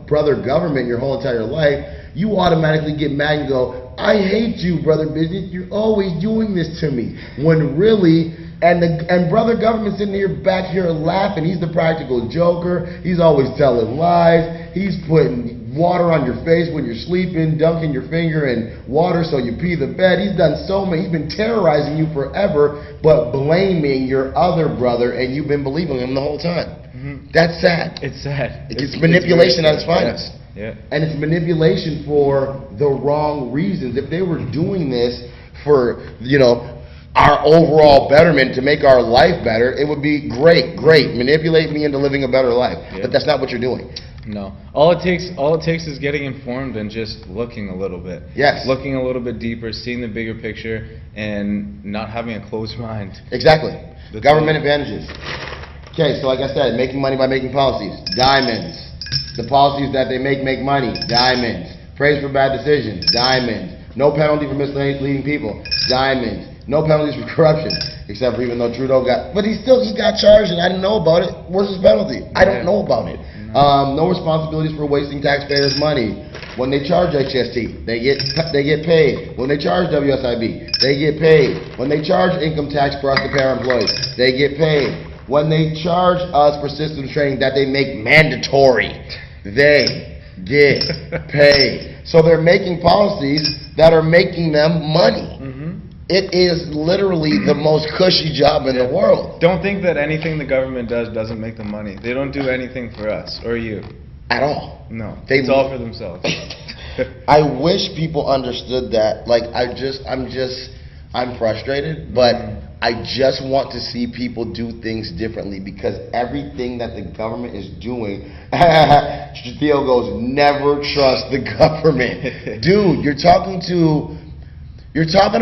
brother government your whole entire life, you automatically get mad and go, I hate you, brother business. You're always doing this to me. When really, and brother government sitting here back here laughing. He's the practical joker. He's always telling lies. He's putting water on your face when you're sleeping, dunking your finger in water so you pee the bed. He's done so many. He's been terrorizing you forever, but blaming your other brother, and you've been believing him the whole time. Mm-hmm. That's sad. It's sad. It's manipulation at its finest. Yeah. And it's manipulation for the wrong reasons. If they were doing this for, our overall betterment, to make our life better, it would be great. Manipulate me into living a better life. Yeah. But that's not what you're doing. No. All it takes is getting informed and just looking a little bit. Yes. Looking a little bit deeper, seeing the bigger picture, and not having a closed mind. Exactly. The government advantages. Okay, so like I said, making money by making policies. Diamonds. The policies that they make money. Diamonds. Praise for bad decisions. Diamonds. No penalty for misleading people. Diamonds. No penalties for corruption, except for even though Trudeau but he got charged and I didn't know about it. Where's his penalty? I don't know about it. No responsibilities for wasting taxpayers' money. When they charge HST, they get paid. When they charge WSIB, they get paid. When they charge income tax for us to pay our employees, they get paid. When they charge us for systems training that they make mandatory, they get paid. So they're making policies that are making them money. It is literally the most cushy job in the world. Don't think that anything the government does doesn't make them money. They don't do anything for us or you. At all. No. It's all for themselves. I wish people understood that. Like, I'm frustrated, but I just want to see people do things differently, because everything that the government is doing, Theo goes, never trust the government. Dude, you're talking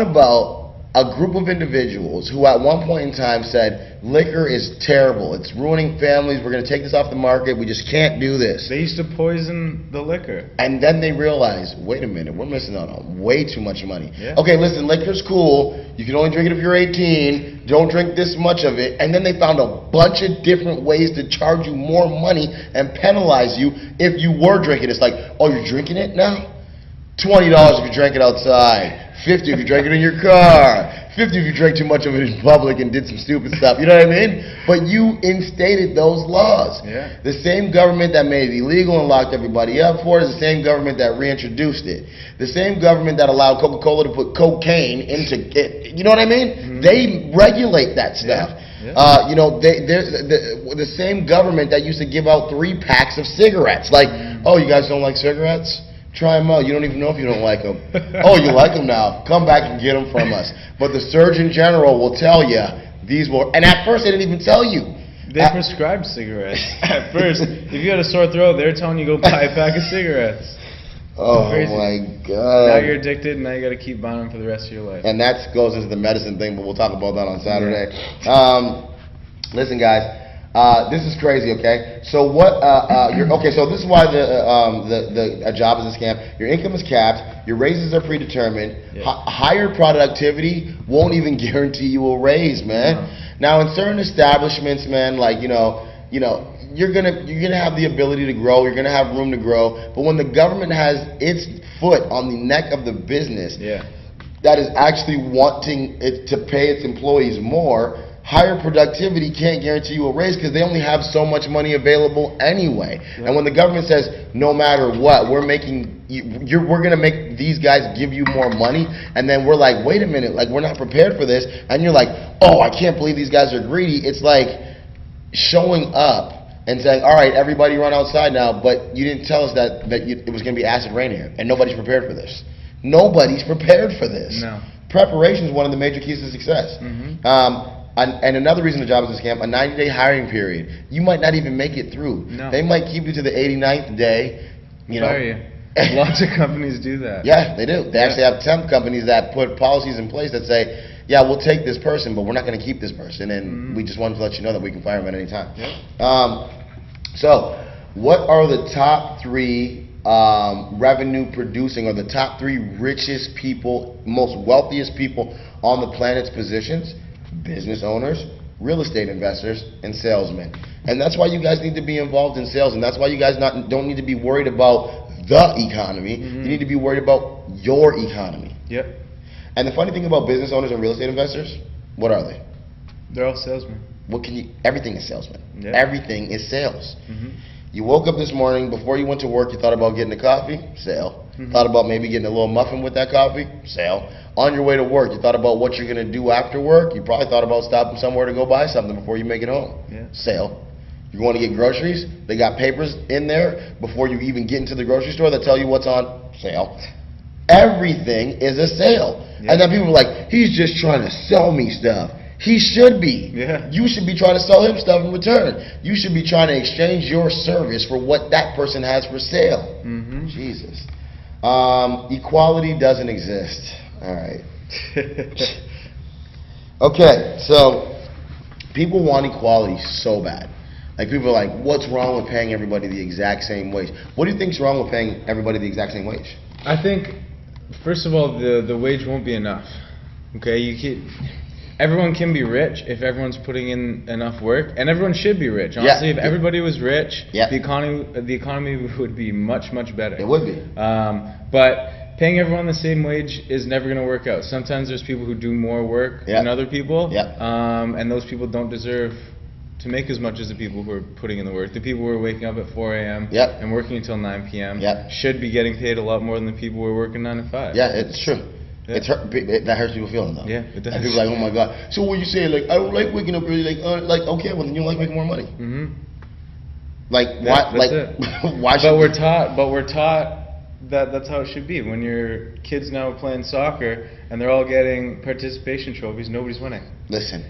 about a group of individuals who at one point in time said, liquor is terrible, it's ruining families, we're going to take this off the market, we just can't do this. They used to poison the liquor. And then they realized, wait a minute, we're missing out on way too much money. Yeah. Okay, listen, liquor's cool, you can only drink it if you're 18, don't drink this much of it. And then they found a bunch of different ways to charge you more money and penalize you if you were drinking. It's like, oh, you're drinking it now? $20 if you drank it outside. $50 if you drank it in your car. $50 if you drank too much of it in public and did some stupid stuff. You know what I mean? But you instated those laws. Yeah. The same government that made it illegal and locked everybody up for it is the same government that reintroduced it. The same government that allowed Coca-Cola to put cocaine into it. You know what I mean? They regulate that stuff. Yeah. They're the same government that used to give out 3 packs of cigarettes. Like, oh, you guys don't like cigarettes? Try them out. You don't even know if you don't like them. Oh, you like them now. Come back and get them from us. But the Surgeon General will tell you these will. And at first, they didn't even tell you. They prescribed cigarettes. At first, if you had a sore throat, they're telling you go buy a pack of cigarettes. Oh my God. Now you're addicted, and now you got to keep buying them for the rest of your life. And that goes into the medicine thing, but we'll talk about that on Saturday. Listen, guys. This is crazy, okay? So what? So this is why a job is a scam. Your income is capped. Your raises are predetermined. Yeah. Higher productivity won't even guarantee you a raise, man. Now, in certain establishments, man, like you're gonna have the ability to grow. You're gonna have room to grow. But when the government has its foot on the neck of the business, that is actually wanting it to pay its employees more, higher productivity can't guarantee you a raise, because they only have so much money available anyway. Yeah. And when the government says, no matter what, we're going to make these guys give you more money, and then we're like, wait a minute, like, we're not prepared for this, and you're like, oh, I can't believe these guys are greedy. It's like showing up and saying, all right, everybody run outside now, but you didn't tell us that it was going to be acid rain here, and nobody's prepared for this. Nobody's prepared for this. No. Preparation is one of the major keys to success. And another reason the job is a scam, a 90-day hiring period. You might not even make it through. No. They might keep you to the 89th day. Fire you. Lots of companies do that. Yeah, they do. They actually have temp companies that put policies in place that say, yeah, we'll take this person, but we're not going to keep this person, and we just wanted to let you know that we can fire him at any time. So, what are the top 3 revenue producing, or the top 3 richest people, most wealthiest people on the planet's positions? Business owners, real estate investors, and salesmen. And that's why you guys need to be involved in sales, and that's why you guys don't need to be worried about the economy. You need to be worried about your economy. Yep. And the funny thing about business owners and real estate investors, what are they? They're all salesmen. Everything is salesman. Yeah. Everything is sales. You woke up this morning, before you went to work, you thought about getting a coffee? Sale. Thought about maybe getting a little muffin with that coffee? Sale. On your way to work, you thought about what you're going to do after work? You probably thought about stopping somewhere to go buy something before you make it home. Yeah. Sale. You're going to get groceries? They got papers in there before you even get into the grocery store that tell you what's on sale. Everything is a sale. Yeah. And then people are like, he's just trying to sell me stuff. He should be. Yeah. You should be trying to sell him stuff in return. You should be trying to exchange your service for what that person has for sale. Jesus. Equality doesn't exist. All right. Okay, so people want equality so bad. Like, people are like, what's wrong with paying everybody the exact same wage? What do you think's wrong with paying everybody the exact same wage? I think, first of all, the wage won't be enough. Okay, everyone can be rich if everyone's putting in enough work, and everyone should be rich. Honestly, if everybody was rich, the economy would be much, much better. It would be. But paying everyone the same wage is never going to work out. Sometimes there's people who do more work than other people, and those people don't deserve to make as much as the people who are putting in the work. The people who are waking up at 4 a.m. and working until 9 p.m. should be getting paid a lot more than the people who are working 9 to 5. Yeah, it's true. Yeah. That hurts people feeling though. Yeah, it does. And people are like, oh my God. So what you saying? Like, I don't like waking up early. Like, okay, well then you don't like making more money. Like, why? That's it. Why should? But we're taught that that's how it should be. When your kids now are playing soccer and they're all getting participation trophies, nobody's winning. Listen,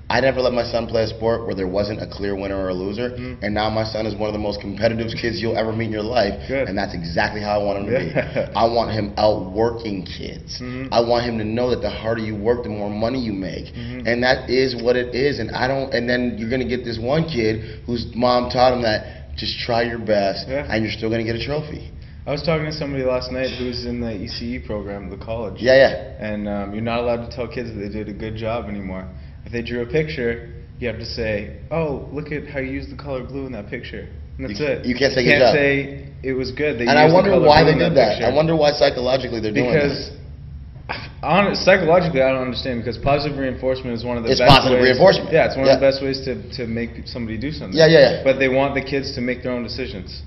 I never let my son play a sport where there wasn't a clear winner or a loser, and now my son is one of the most competitive kids you'll ever meet in your life. Good. And that's exactly how I want him to be. I want him out working kids. I want him to know that the harder you work, the more money you make, and that is what it is. And and then you're gonna get this one kid whose mom taught him that just try your best, and you're still gonna get a trophy. I was talking to somebody last night who's in the ECE program at the college. And you're not allowed to tell kids that they did a good job anymore. If they drew a picture, you have to say, oh, look at how you used the color blue in that picture. And that's it. You can't say good job. You can't say it was good. And I wonder why they did that. I wonder why psychologically they're doing that. Because psychologically, I don't understand, because positive reinforcement is one of the best ways. It's positive reinforcement. Yeah, it's one of the best ways to make somebody do something. Yeah. But they want the kids to make their own decisions.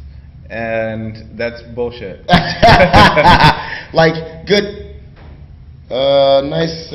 And that's bullshit. Like, good, nice,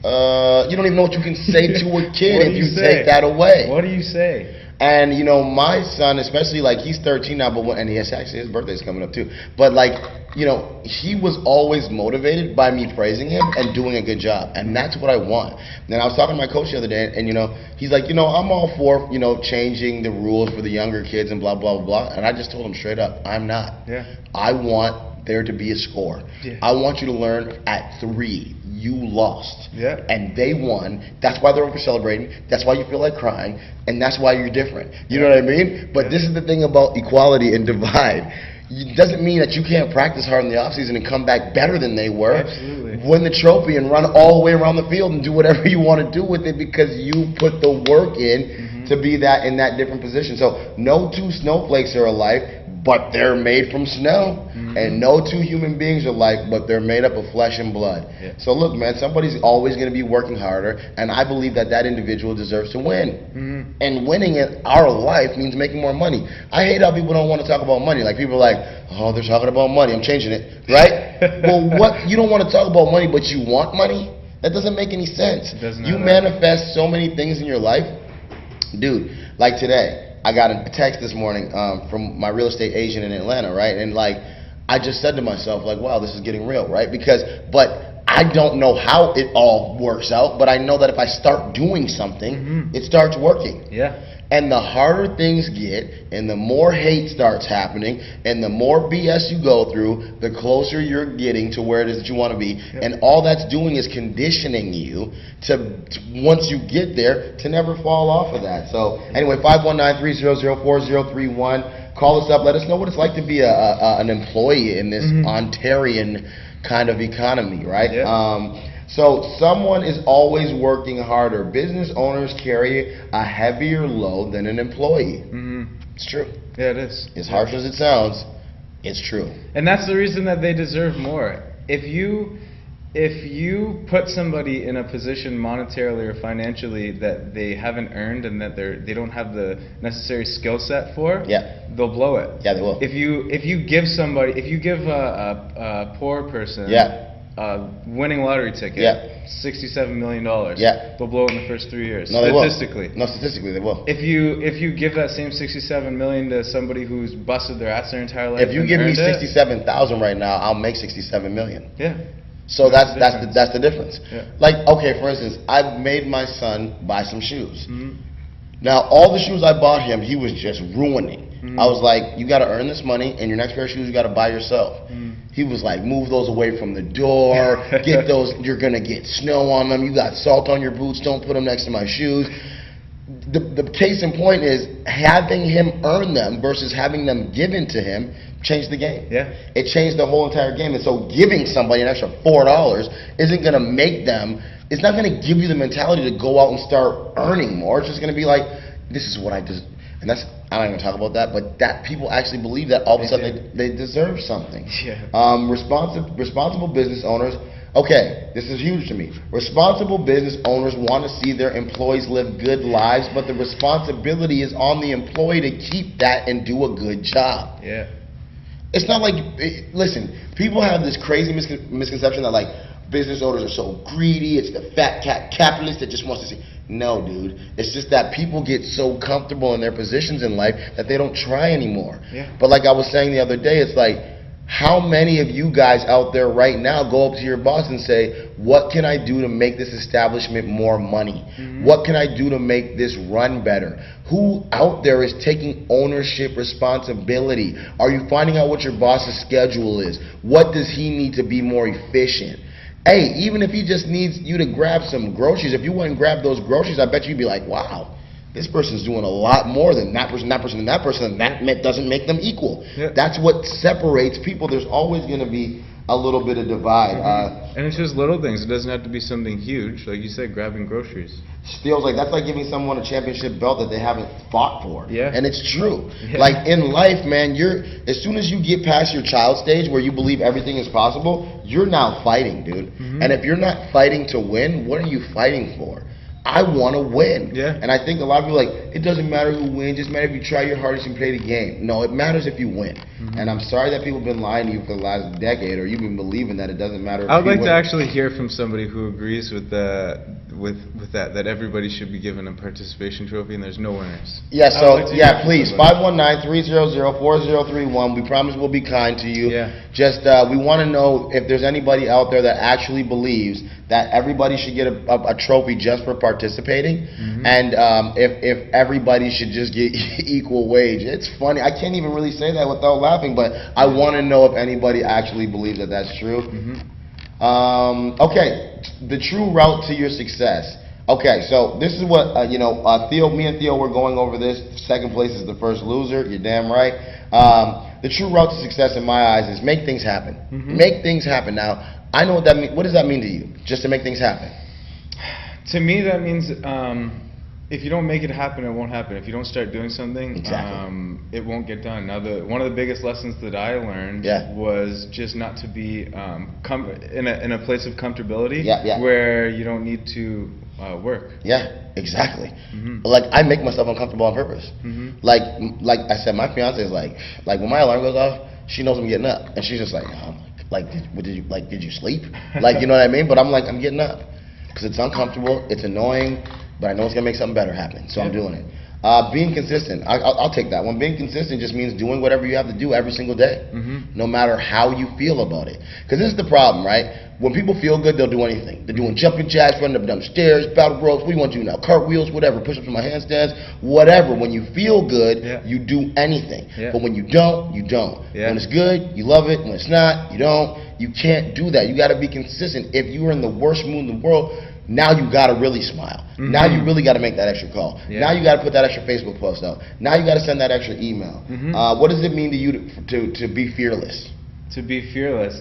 you don't even know what you can say to a kid if you take that away. What do you say? And you know, my son, especially, like, he's 13 now, and actually his birthday's coming up too. But like, you know, he was always motivated by me praising him and doing a good job, and that's what I want. And I was talking to my coach the other day, and you know, he's like, you know, I'm all for, you know, changing the rules for the younger kids and blah blah blah. And I just told him straight up, I'm not. I want there to be a score. I want you to learn at 3. You lost. And they won. That's why they're over celebrating. That's why you feel like crying. And that's why you're different. You know what I mean? But this is the thing about equality and divide. It doesn't mean that you can't practice hard in the offseason and come back better than they were. Absolutely. Win the trophy and run all the way around the field and do whatever you want to do with it because you put the work in to be in that different position. So no 2 snowflakes are alike, but they're made from snow. And no 2 human beings are alike, but they're made up of flesh and blood. So look, man, somebody's always going to be working harder, and I believe that that individual deserves to win. And winning in our life means making more money. I hate how people don't want to talk about money. Like, people are like, oh, they're talking about money, I'm changing it, right? Well, what, you don't want to talk about money, but you want money? That doesn't make any sense. You manifest so many things in your life. Dude, like today, I got a text this morning from my real estate agent in Atlanta, right? And like, I just said to myself, like, wow, this is getting real, right? But I don't know how it all works out, but I know that if I start doing something, it starts working. And the harder things get, and the more hate starts happening, and the more BS you go through, the closer you're getting to where it is that you want to be. Yep. And all that's doing is conditioning you to once you get there, to never fall off of that. So anyway, 519-300-4031. Call us up. Let us know what it's like to be an employee in this Ontarian kind of economy, right? Yep. So someone is always working harder. Business owners carry a heavier load than an employee. It's true. Yeah, it is. As harsh as it sounds, it's true. And that's the reason that they deserve more. If you put somebody in a position monetarily or financially that they haven't earned and that they don't have the necessary skill set for, they'll blow it. Yeah, they will. If you give a poor person winning lottery ticket, $67 million. They'll blow it in the first 3 years. No, they will. Statistically. No, statistically they will. If you give that same $67 million to somebody who's busted their ass their entire life, if you give me 67,000 right now, I'll make 67 million. Yeah. So that's the difference. Yeah. Like, okay, for instance, I made my son buy some shoes. Now, all the shoes I bought him, he was just ruining. I was like, you got to earn this money, and your next pair of shoes you got to buy yourself. He was like, move those away from the door, get those, you're going to get snow on them, you got salt on your boots, don't put them next to my shoes. The case in point is having him earn them versus having them given to him changed the game. Yeah. It changed the whole entire game. And so giving somebody an extra $4 isn't going to make them, it's not going to give you the mentality to go out and start earning more. It's just going to be like, this is what I deserve. And that's, I'm not even going to talk about that, but that people actually believe that all of a sudden they deserve something. Yeah. Responsible business owners. Okay, this is huge to me. Responsible business owners want to see their employees live good lives, but the responsibility is on the employee to keep that and do a good job. Yeah. It's not like, listen, people have this crazy misconception that like business owners are so greedy, it's the fat cat capitalist that just wants to see. No, dude. It's just that people get so comfortable in their positions in life that they don't try anymore. Yeah. But like I was saying the other day, it's like, how many of you guys out there right now go up to your boss and say, what can I do to make this establishment more money? What can I do to make this run better? Who out there is taking ownership responsibility? Are you finding out what your boss's schedule is? What does he need to be more efficient? Hey, even if he just needs you to grab some groceries, if you went and grabbed those groceries, I bet you'd be like, wow, this person's doing a lot more than that person, that person, and that person, and that doesn't make them equal. Yeah. That's That's what separates people. There's always going to be a little bit of divide. And it's just little things. It doesn't have to be something huge. Like you said, grabbing groceries. Steals, like that's like giving someone a championship belt that they haven't fought for. Yeah. And it's true. Yeah. Like in life, man, as soon as you get past your child stage where you believe everything is possible, you're now fighting, dude. And if you're not fighting to win, what are you fighting for? I want to win. Yeah. And I think a lot of people are like, it doesn't matter who wins, it just matters if you try your hardest and play the game. No, it matters if you win. And I'm sorry that people have been lying to you for the last decade, or you've been believing that it doesn't matter if I would you like win. to actually hear from somebody who agrees with that, that everybody should be given a participation trophy and there's no winners. Yeah, I would like so, to hear yeah, from please, somebody. 519-300-4031. We promise we'll be kind to you. Yeah. Just, we want to know if there's anybody out there that actually believes that everybody should get a trophy just for participating, and if everybody should just get equal wage. It's funny. I can't even really say that without laughing, but I want to know if anybody actually believes that that's true. Okay, the true route to your success. Okay, so this is what, Theo, me and Theo were going over this. Second place is the first loser. You're damn right. The true route to success in my eyes is make things happen. Make things happen. Now, I know what that means. What does that mean to you, just to make things happen? To me, that means if you don't make it happen, it won't happen. If you don't start doing something, it won't get done. Now, one of the biggest lessons that I learned was just not to be in a place of comfortability where you don't need to work. Yeah, exactly. Like, I make myself uncomfortable on purpose. Like I said, my fiance is like when my alarm goes off, she knows I'm getting up, and she's just like, did you sleep? Like, you know what I mean? But I'm like, I'm getting up because it's uncomfortable, it's annoying, but I know it's gonna make something better happen, so I'm doing it. Being consistent. I'll take that one. Being consistent just means doing whatever you have to do every single day, no matter how you feel about it. Because this is the problem, right? When people feel good, they'll do anything. They're doing jumping jacks, running up and down the stairs, battle ropes. What do you want to do now? Cartwheels, whatever. Push-ups with my handstands, whatever. When you feel good, you do anything. But when you don't, you don't. When it's good, you love it. When it's not, you don't. You can't do that. You got to be consistent. If you are in the worst mood in the world, now you got to really smile. Now you really got to make that extra call. Now you got to put that extra Facebook post out. Now you got to send that extra email. What does it mean to you to be fearless? To be fearless,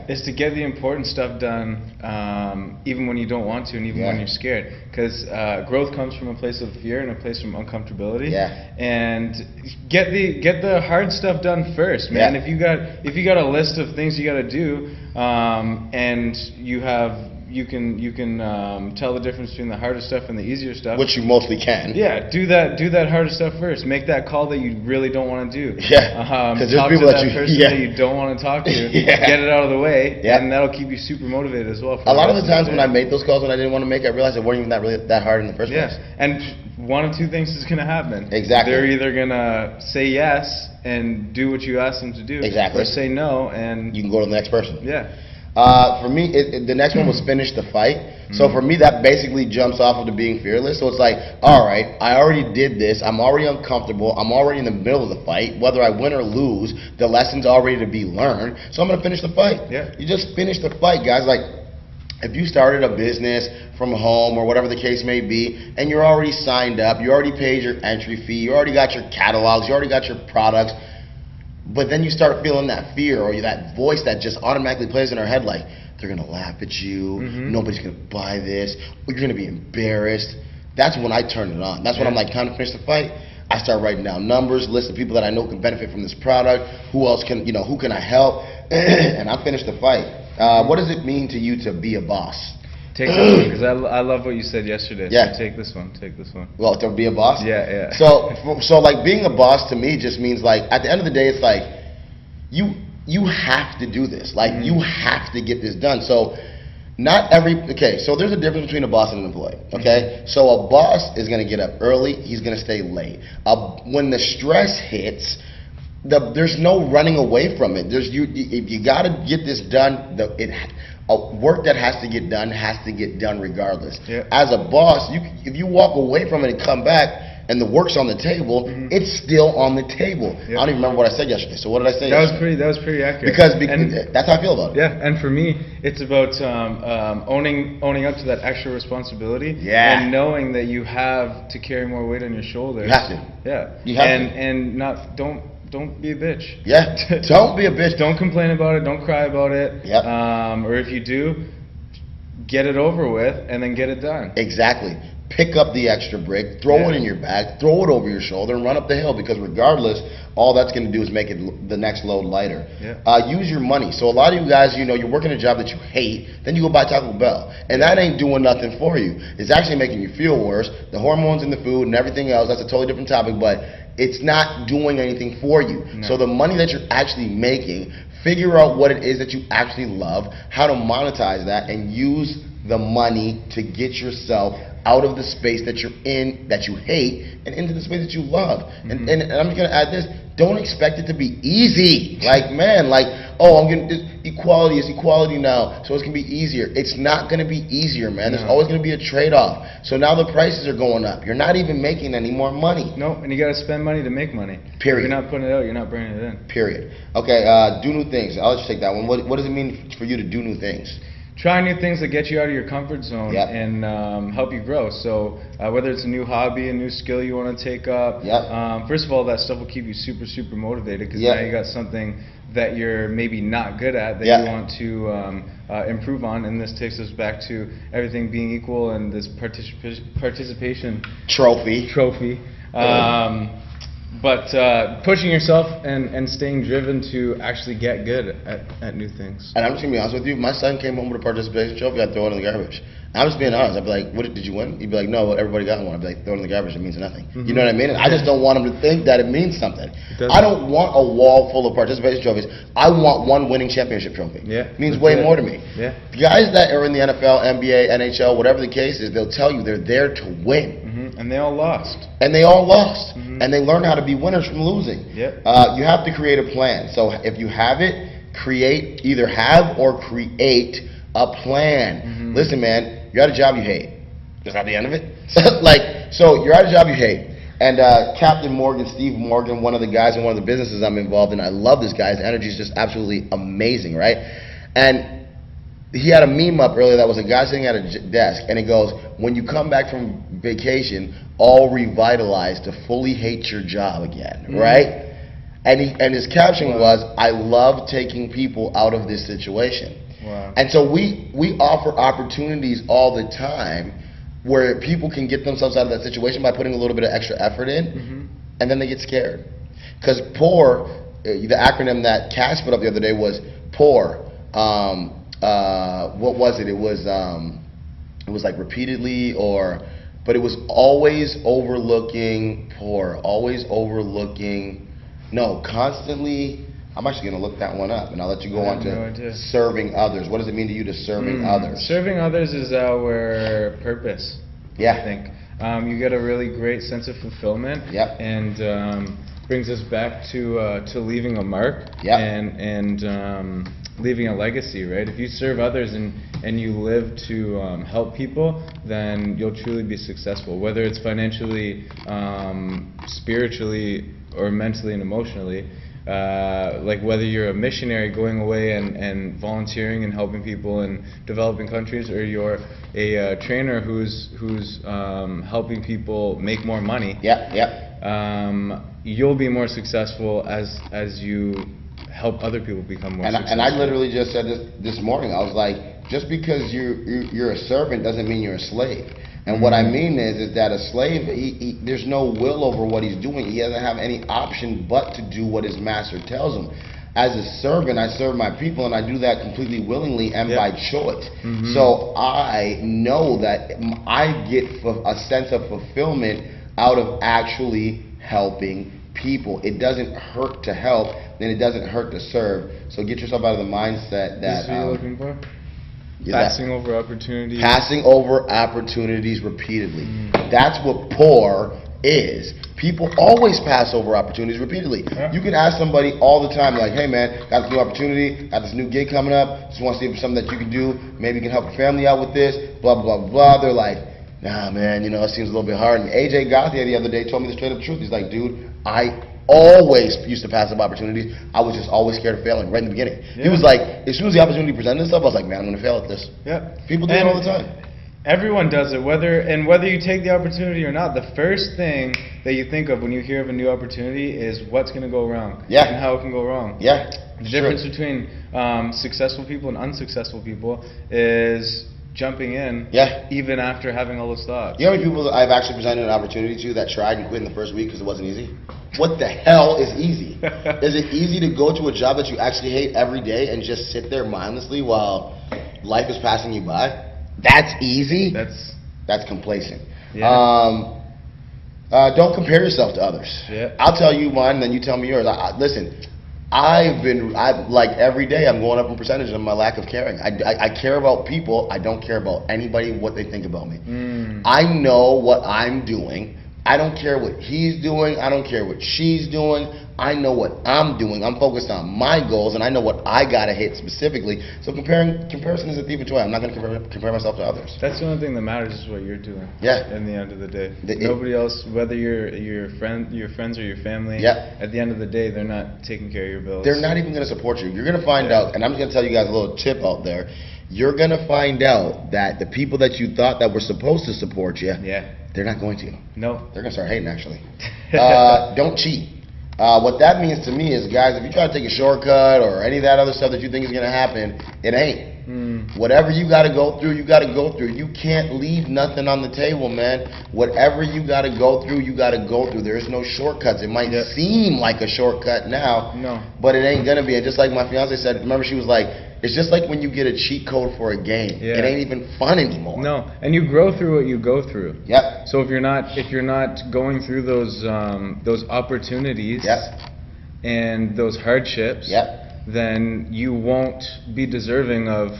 is to get the important stuff done, even when you don't want to, and even when you're scared. Because growth comes from a place of fear and a place from uncomfortability. And get the hard stuff done first, man. If you got a list of things you got to do, and you can tell the difference between the harder stuff and the easier stuff. Which you mostly can. Yeah, do that harder stuff first. Make that call that you really don't want to do. Because talk to that person that you don't want to talk to. Get it out of the way, and that'll keep you super motivated as well. A lot of the times when I made those calls when I didn't want to make, I realized they weren't even that hard in the first place. And one of two things is going to happen. Exactly. They're either going to say yes and do what you ask them to do, or say no and you can go to the next person. For me, the next one was finish the fight. So for me, that basically jumps off of the being fearless. So it's like, all right, I already did this. I'm already uncomfortable. I'm already in the middle of the fight. Whether I win or lose, the lesson's already to be learned. So I'm going to finish the fight. You just finish the fight, guys. Like, if you started a business from home or whatever the case may be, and you're already signed up, you already paid your entry fee, you already got your catalogs, you already got your products, but then you start feeling that fear or that voice that just automatically plays in our head like, they're going to laugh at you, nobody's going to buy this, you're going to be embarrassed. That's when I turn it on. That's when I'm like, time to finish the fight. I start writing down numbers, list of people that I know can benefit from this product, who else can, who can I help, and I finish the fight. What does it mean to you to be a boss? Take this one, because I love what you said yesterday. So take this one. Well, to be a boss? Yeah. So like being a boss to me just means like at the end of the day, it's like you have to do this. Like you have to get this done. So so there's a difference between a boss and an employee. Okay, so a boss is gonna get up early. He's gonna stay late. When the stress hits, there's no running away from it. If you got to get this done, work that has to get done regardless. As a boss, if you walk away from it and come back and the work's on the table, it's still on the table. I don't even remember what I said yesterday. So what did I say yesterday? That was pretty accurate. Because that's how I feel about it. And for me, it's about owning up to that extra responsibility and knowing that you have to carry more weight on your shoulders. You have to. You have to. And don't be a bitch. Don't be a bitch. Don't complain about it. Don't cry about it. Or if you do, get it over with and then get it done. Exactly. Pick up the extra brick, throw it in your bag, throw it over your shoulder, and run up the hill. Because regardless, all that's going to do is make it the next load lighter. Use your money. So a lot of you guys, you're working a job that you hate, then you go buy Taco Bell, and that ain't doing nothing for you. It's actually making you feel worse. The hormones in the food and everything else, that's a totally different topic, but it's not doing anything for you. So the money that you're actually making, figure out what it is that you actually love, how to monetize that, and use the money to get yourself out of the space that you're in, that you hate, and into the space that you love. And I'm just going to add this, don't expect it to be easy. Like, man, I'm going to, equality is equality now, so it's going to be easier. It's not going to be easier, man. There's always going to be a trade-off. So now the prices are going up. You're not even making any more money. No, and you got to spend money to make money. Period. If you're not putting it out, you're not bringing it in. Period. Okay, do new things. I'll just take that one. What does it mean for you to do new things? Try new things that get you out of your comfort zone and help you grow. So whether it's a new hobby, a new skill you want to take up, first of all, that stuff will keep you super, super motivated because now you got something that you're maybe not good at that you want to improve on. And this takes us back to everything being equal and this participation trophy. But pushing yourself and staying driven to actually get good at new things. And I'm just going to be honest with you, my son came home with a participation trophy, I'd throw it in the garbage. I'm just being honest. I'd be like, did you win? He'd be like, no, everybody got one. I'd be like, throw it in the garbage, it means nothing. You know what I mean? And I just don't want him to think that it means something. I don't want a wall full of participation trophies. I want one winning championship trophy. It means way more to me. Guys that are in the NFL, NBA, NHL, whatever the case is, they'll tell you they're there to win. And they all lost. And they all lost. Mhm. And they learned how to be winners from losing. Yep. You have to create a plan. So if you have it, either have or create a plan. Mhm. Listen, man, you're at a job you hate. Is that the end of it? So you're at a job you hate. And Captain Morgan, Steve Morgan, one of the guys in one of the businesses I'm involved in, I love this guy. His energy is just absolutely amazing, right? And he had a meme up earlier that was a guy sitting at a desk, and it goes, when you come back from vacation, all revitalized to fully hate your job again, right? And his caption was, I love taking people out of this situation. Wow. And so we offer opportunities all the time where people can get themselves out of that situation by putting a little bit of extra effort in, and then they get scared. Because POUR, the acronym that Cash put up the other day was POUR. What was it? It was like repeatedly, but it was always overlooking, constantly. I'm actually going to look that one up, and I'll let you go on to serving others. What does it mean to you to serving others? Serving others is our purpose. Yeah. I think you get a really great sense of fulfillment. Yep. And brings us back to leaving a mark. Yep. And leaving a legacy, right? If you serve others and you live to help people, then you'll truly be successful. Whether it's financially, spiritually, or mentally and emotionally. Like whether you're a missionary going away and volunteering and helping people in developing countries, or you're a trainer who's helping people make more money. You'll be more successful as you help other people become more successful. And I literally just said this morning. I was like, just because you're a servant doesn't mean you're a slave. And what I mean is that a slave, there's no will over what he's doing. He doesn't have any option but to do what his master tells him. As a servant, I serve my people, and I do that completely willingly and by choice. So I know that I get a sense of fulfillment out of actually helping people. It doesn't hurt to help, and it doesn't hurt to serve. So get yourself out of the mindset that... Is what you're looking for? Passing over opportunities. Passing over opportunities repeatedly. That's what POUR is. People always pass over opportunities repeatedly. You can ask somebody all the time, like, hey man, got this new opportunity, got this new gig coming up, just want to see if there's something that you can do, maybe you can help your family out with this, blah, blah, blah, blah. They're like, nah man, it seems a little bit hard. And AJ Gauthier the other day told me the straight up truth. He's like, dude, I always used to pass up opportunities. I was just always scared of failing right in the beginning. He was like, as soon as the opportunity presented itself, I was like, man, I'm going to fail at this. People do it all the time. Everyone does it, whether you take the opportunity or not. The first thing that you think of when you hear of a new opportunity is what's going to go wrong and how it can go wrong. The difference between successful people and unsuccessful people is jumping in even after having all those thoughts. You know how many people I've actually presented an opportunity to that tried and quit in the first week because it wasn't easy? What the hell is easy? Is it easy to go to a job that you actually hate every day and just sit there mindlessly while life is passing you by? That's easy? That's complacent. Don't compare yourself to others. I'll tell you mine, then you tell me yours. Listen, like every day I'm going up in percentage of my lack of caring. I care about people. I don't care about anybody, what they think about me. I know what I'm doing. I don't care what he's doing. I don't care what she's doing. I know what I'm doing. I'm focused on my goals, and I know what I gotta hit specifically. So comparison is a thief of joy. I'm not gonna compare myself to others. That's the only thing that matters is what you're doing. In the end of the day, nobody else, whether your friends or your family. At the end of the day, they're not taking care of your bills. They're not even gonna support you. You're gonna find out, and I'm just gonna tell you guys a little tip out there. You're gonna find out that the people that you thought that were supposed to support you, they're not going to. No. They're gonna start hating actually. Don't cheat. What that means to me is, guys, if you try to take a shortcut or any of that other stuff that you think is going to happen, it ain't. Whatever you got to go through, you got to go through. You can't leave nothing on the table, man. Whatever you got to go through, you got to go through. There is no shortcuts. It might seem like a shortcut now, but it ain't going to be. And just like my fiance said, remember, she was like, it's just like when you get a cheat code for a game. It ain't even fun anymore. No, and you grow through what you go through. So if you're not going through those opportunities and those hardships, then you won't be deserving of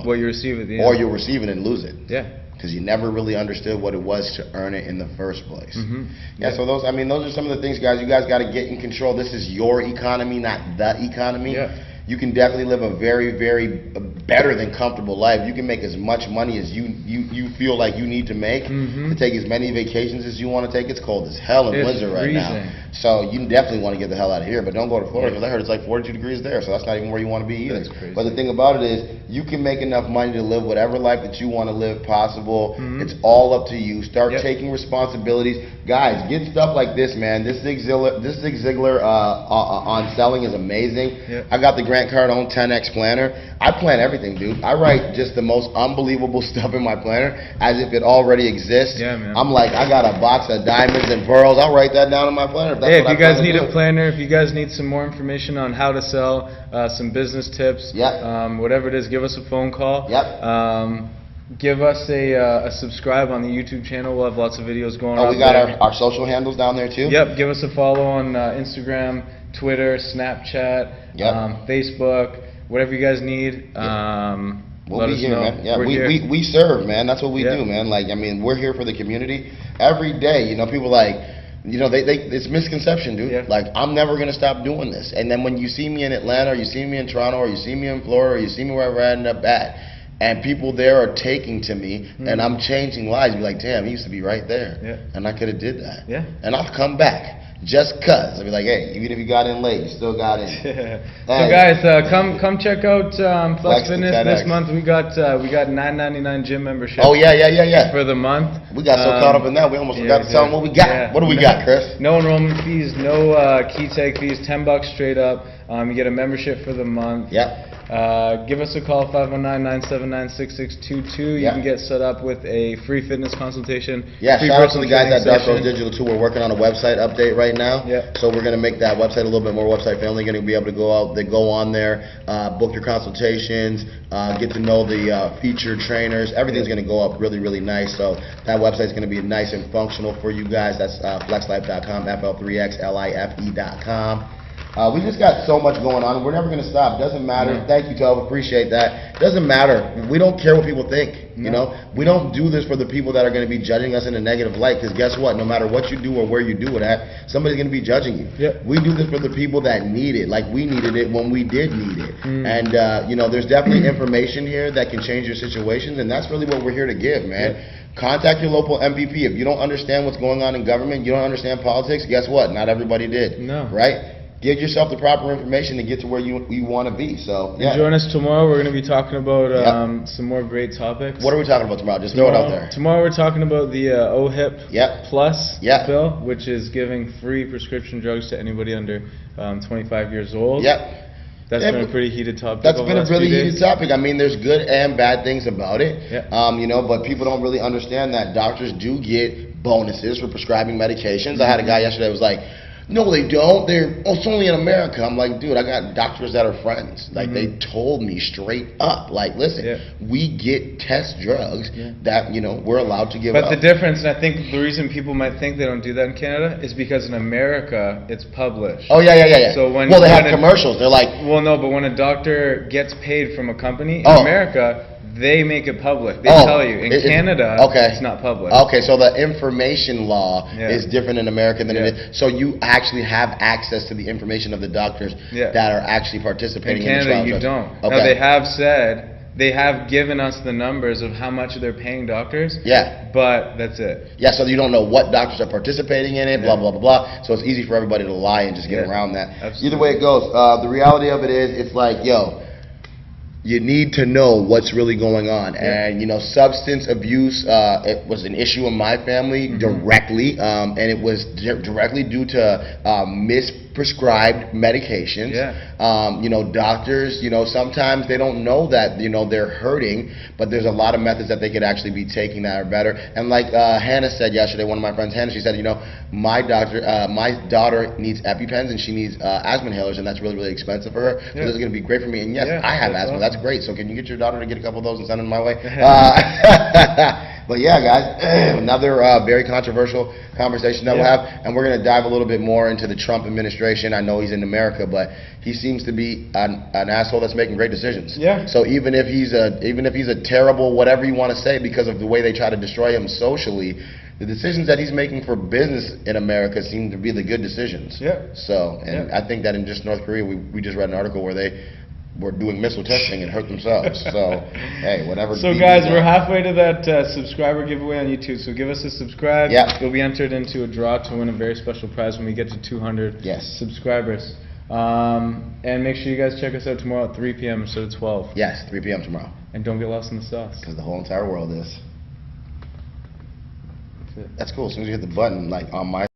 what you receive at the end. Or you'll receive it and lose it. because you never really understood what it was to earn it in the first place. Yeah, so those are some of the things, guys. You guys got to get in control. This is your economy, not the economy. You can definitely live a very, very better than comfortable life. You can make as much money as you feel like you need to make to take as many vacations as you want to take. It's cold as hell in Windsor right now, so you definitely want to get the hell out of here. But don't go to Florida, because I heard it's like 42 degrees there, so that's not even where you want to be either. But the thing about it is, you can make enough money to live whatever life that you want to live possible. It's all up to you. Start taking responsibilities. Guys, get stuff like this, man. This Zig Ziglar on selling is amazing. I got the Grant Cardone 10X planner. I plan everything, dude. I write just the most unbelievable stuff in my planner as if it already exists. I'm like, I got a box of diamonds and pearls. I'll write that down in my planner. If you guys need a planner, if you guys need some more information on how to sell, some business tips, whatever it is, give us a phone call. Give us a subscribe on the YouTube channel. We'll have lots of videos going on. We got our social handles down there too. Give us a follow on Instagram, Twitter, Snapchat, Facebook, whatever you guys need. We'll be here, man. Yeah, we serve, man. That's what we do, man. Like, I mean, we're here for the community every day. You know, people like, you know, it's misconception, dude. Like, I'm never gonna stop doing this. And then when you see me in Atlanta, or you see me in Toronto, or you see me in Florida, or you see me wherever I end up at, and people there are taking to me, and I'm changing lives. Be like, damn, he used to be right there, and I could have did that. And I'll come back just cause. I'll be like, hey, even if you got in late, you still got in. So guys, come check out Flex Fitness this month. We got $9.99 gym membership. Oh yeah. For the month. We got so caught up in that, we almost forgot to tell them what we got. What do we got, Chris? No enrollment fees, no key tag fees, $10 straight up. You get a membership for the month. Give us a call, 519-979-6622. You can get set up with a free fitness consultation. Shout out to the guys at Dark Rose Digital too. We're working on a website update right now. So we're going to make that website a little bit more website friendly. Going to be able to go on there, book your consultations, get to know the featured trainers. Everything's going to go up really, really nice. So that website's going to be nice and functional for you guys. That's flexlife.com, FL3XLIFE.com. We just got so much going on. We're never going to stop. Doesn't matter. Thank you, Tove. Appreciate that. Doesn't matter. We don't care what people think. You know, we don't do this for the people that are going to be judging us in a negative light. Because guess what? No matter what you do or where you do it at, somebody's going to be judging you. We do this for the people that need it, like we needed it when we did need it. And you know, there's definitely information here that can change your situations, and that's really what we're here to give, man. Contact your local MVP. If you don't understand what's going on in government, you don't understand politics, guess what? Not everybody did. Right? Give yourself the proper information to get to where you want to be. So, join us tomorrow. We're going to be talking about some more great topics. What are we talking about tomorrow? Just throw it out there. Tomorrow we're talking about the OHIP Plus bill, which is giving free prescription drugs to anybody under 25 years old. That's been a pretty heated topic. That's been a really heated topic. I mean, there's good and bad things about it. You know, but people don't really understand that doctors do get bonuses for prescribing medications. I had a guy yesterday that was like, no, they don't. It's only in America. I'm like, dude, I got doctors that are friends. Like, they told me straight up, like, listen, we get test drugs that, you know, we're allowed to give up. But the difference, and I think the reason people might think they don't do that in Canada, is because in America, it's published. Oh, yeah. So when they have commercials. They're like... Well, no, but when a doctor gets paid from a company, in America... They make it public. They tell you. In Canada, it's not public. Okay, so the information law is different in America than it is. So you actually have access to the information of the doctors that are actually participating in the trials. In Canada, you don't. Now, they have said, they have given us the numbers of how much they're paying doctors. But that's it. So you don't know what doctors are participating in it, blah, blah, blah, blah. So it's easy for everybody to lie and just get around that. Either way it goes, the reality of it is, it's like, yo, you need to know what's really going on. And, you know, substance abuse, it was an issue in my family directly, and it was directly due to misprescribed medications. You know, doctors, you know, sometimes they don't know that, you know, they're hurting, but there's a lot of methods that they could actually be taking that are better. And like Hannah said yesterday, one of my friends, Hannah, she said, you know, my daughter needs EpiPens and she needs asthma inhalers, and that's really, really expensive for her. So this is going to be great for me. And yes, I have asthma. That's great. So can you get your daughter to get a couple of those and send them my way? But yeah, guys, another very controversial conversation that we'll have, and we're going to dive a little bit more into the Trump administration. I know he's in America, but he seems to be an asshole that's making great decisions. Yeah. So even if he's a terrible whatever you want to say because of the way they try to destroy him socially, the decisions that he's making for business in America seem to be the good decisions. Yeah. So, and I think that in just North Korea, we just read an article where they were doing missile testing and hurt themselves. So, hey, whatever. So guys, we're halfway to that subscriber giveaway on YouTube. So give us a subscribe. Yeah. You'll be entered into a draw to win a very special prize when we get to 200 subscribers. And make sure you guys check us out tomorrow at 3 p.m. instead of 12. Yes, 3 p.m. tomorrow. And don't get lost in the sauce. Because the whole entire world is. That's cool. As soon as you hit the button, like on my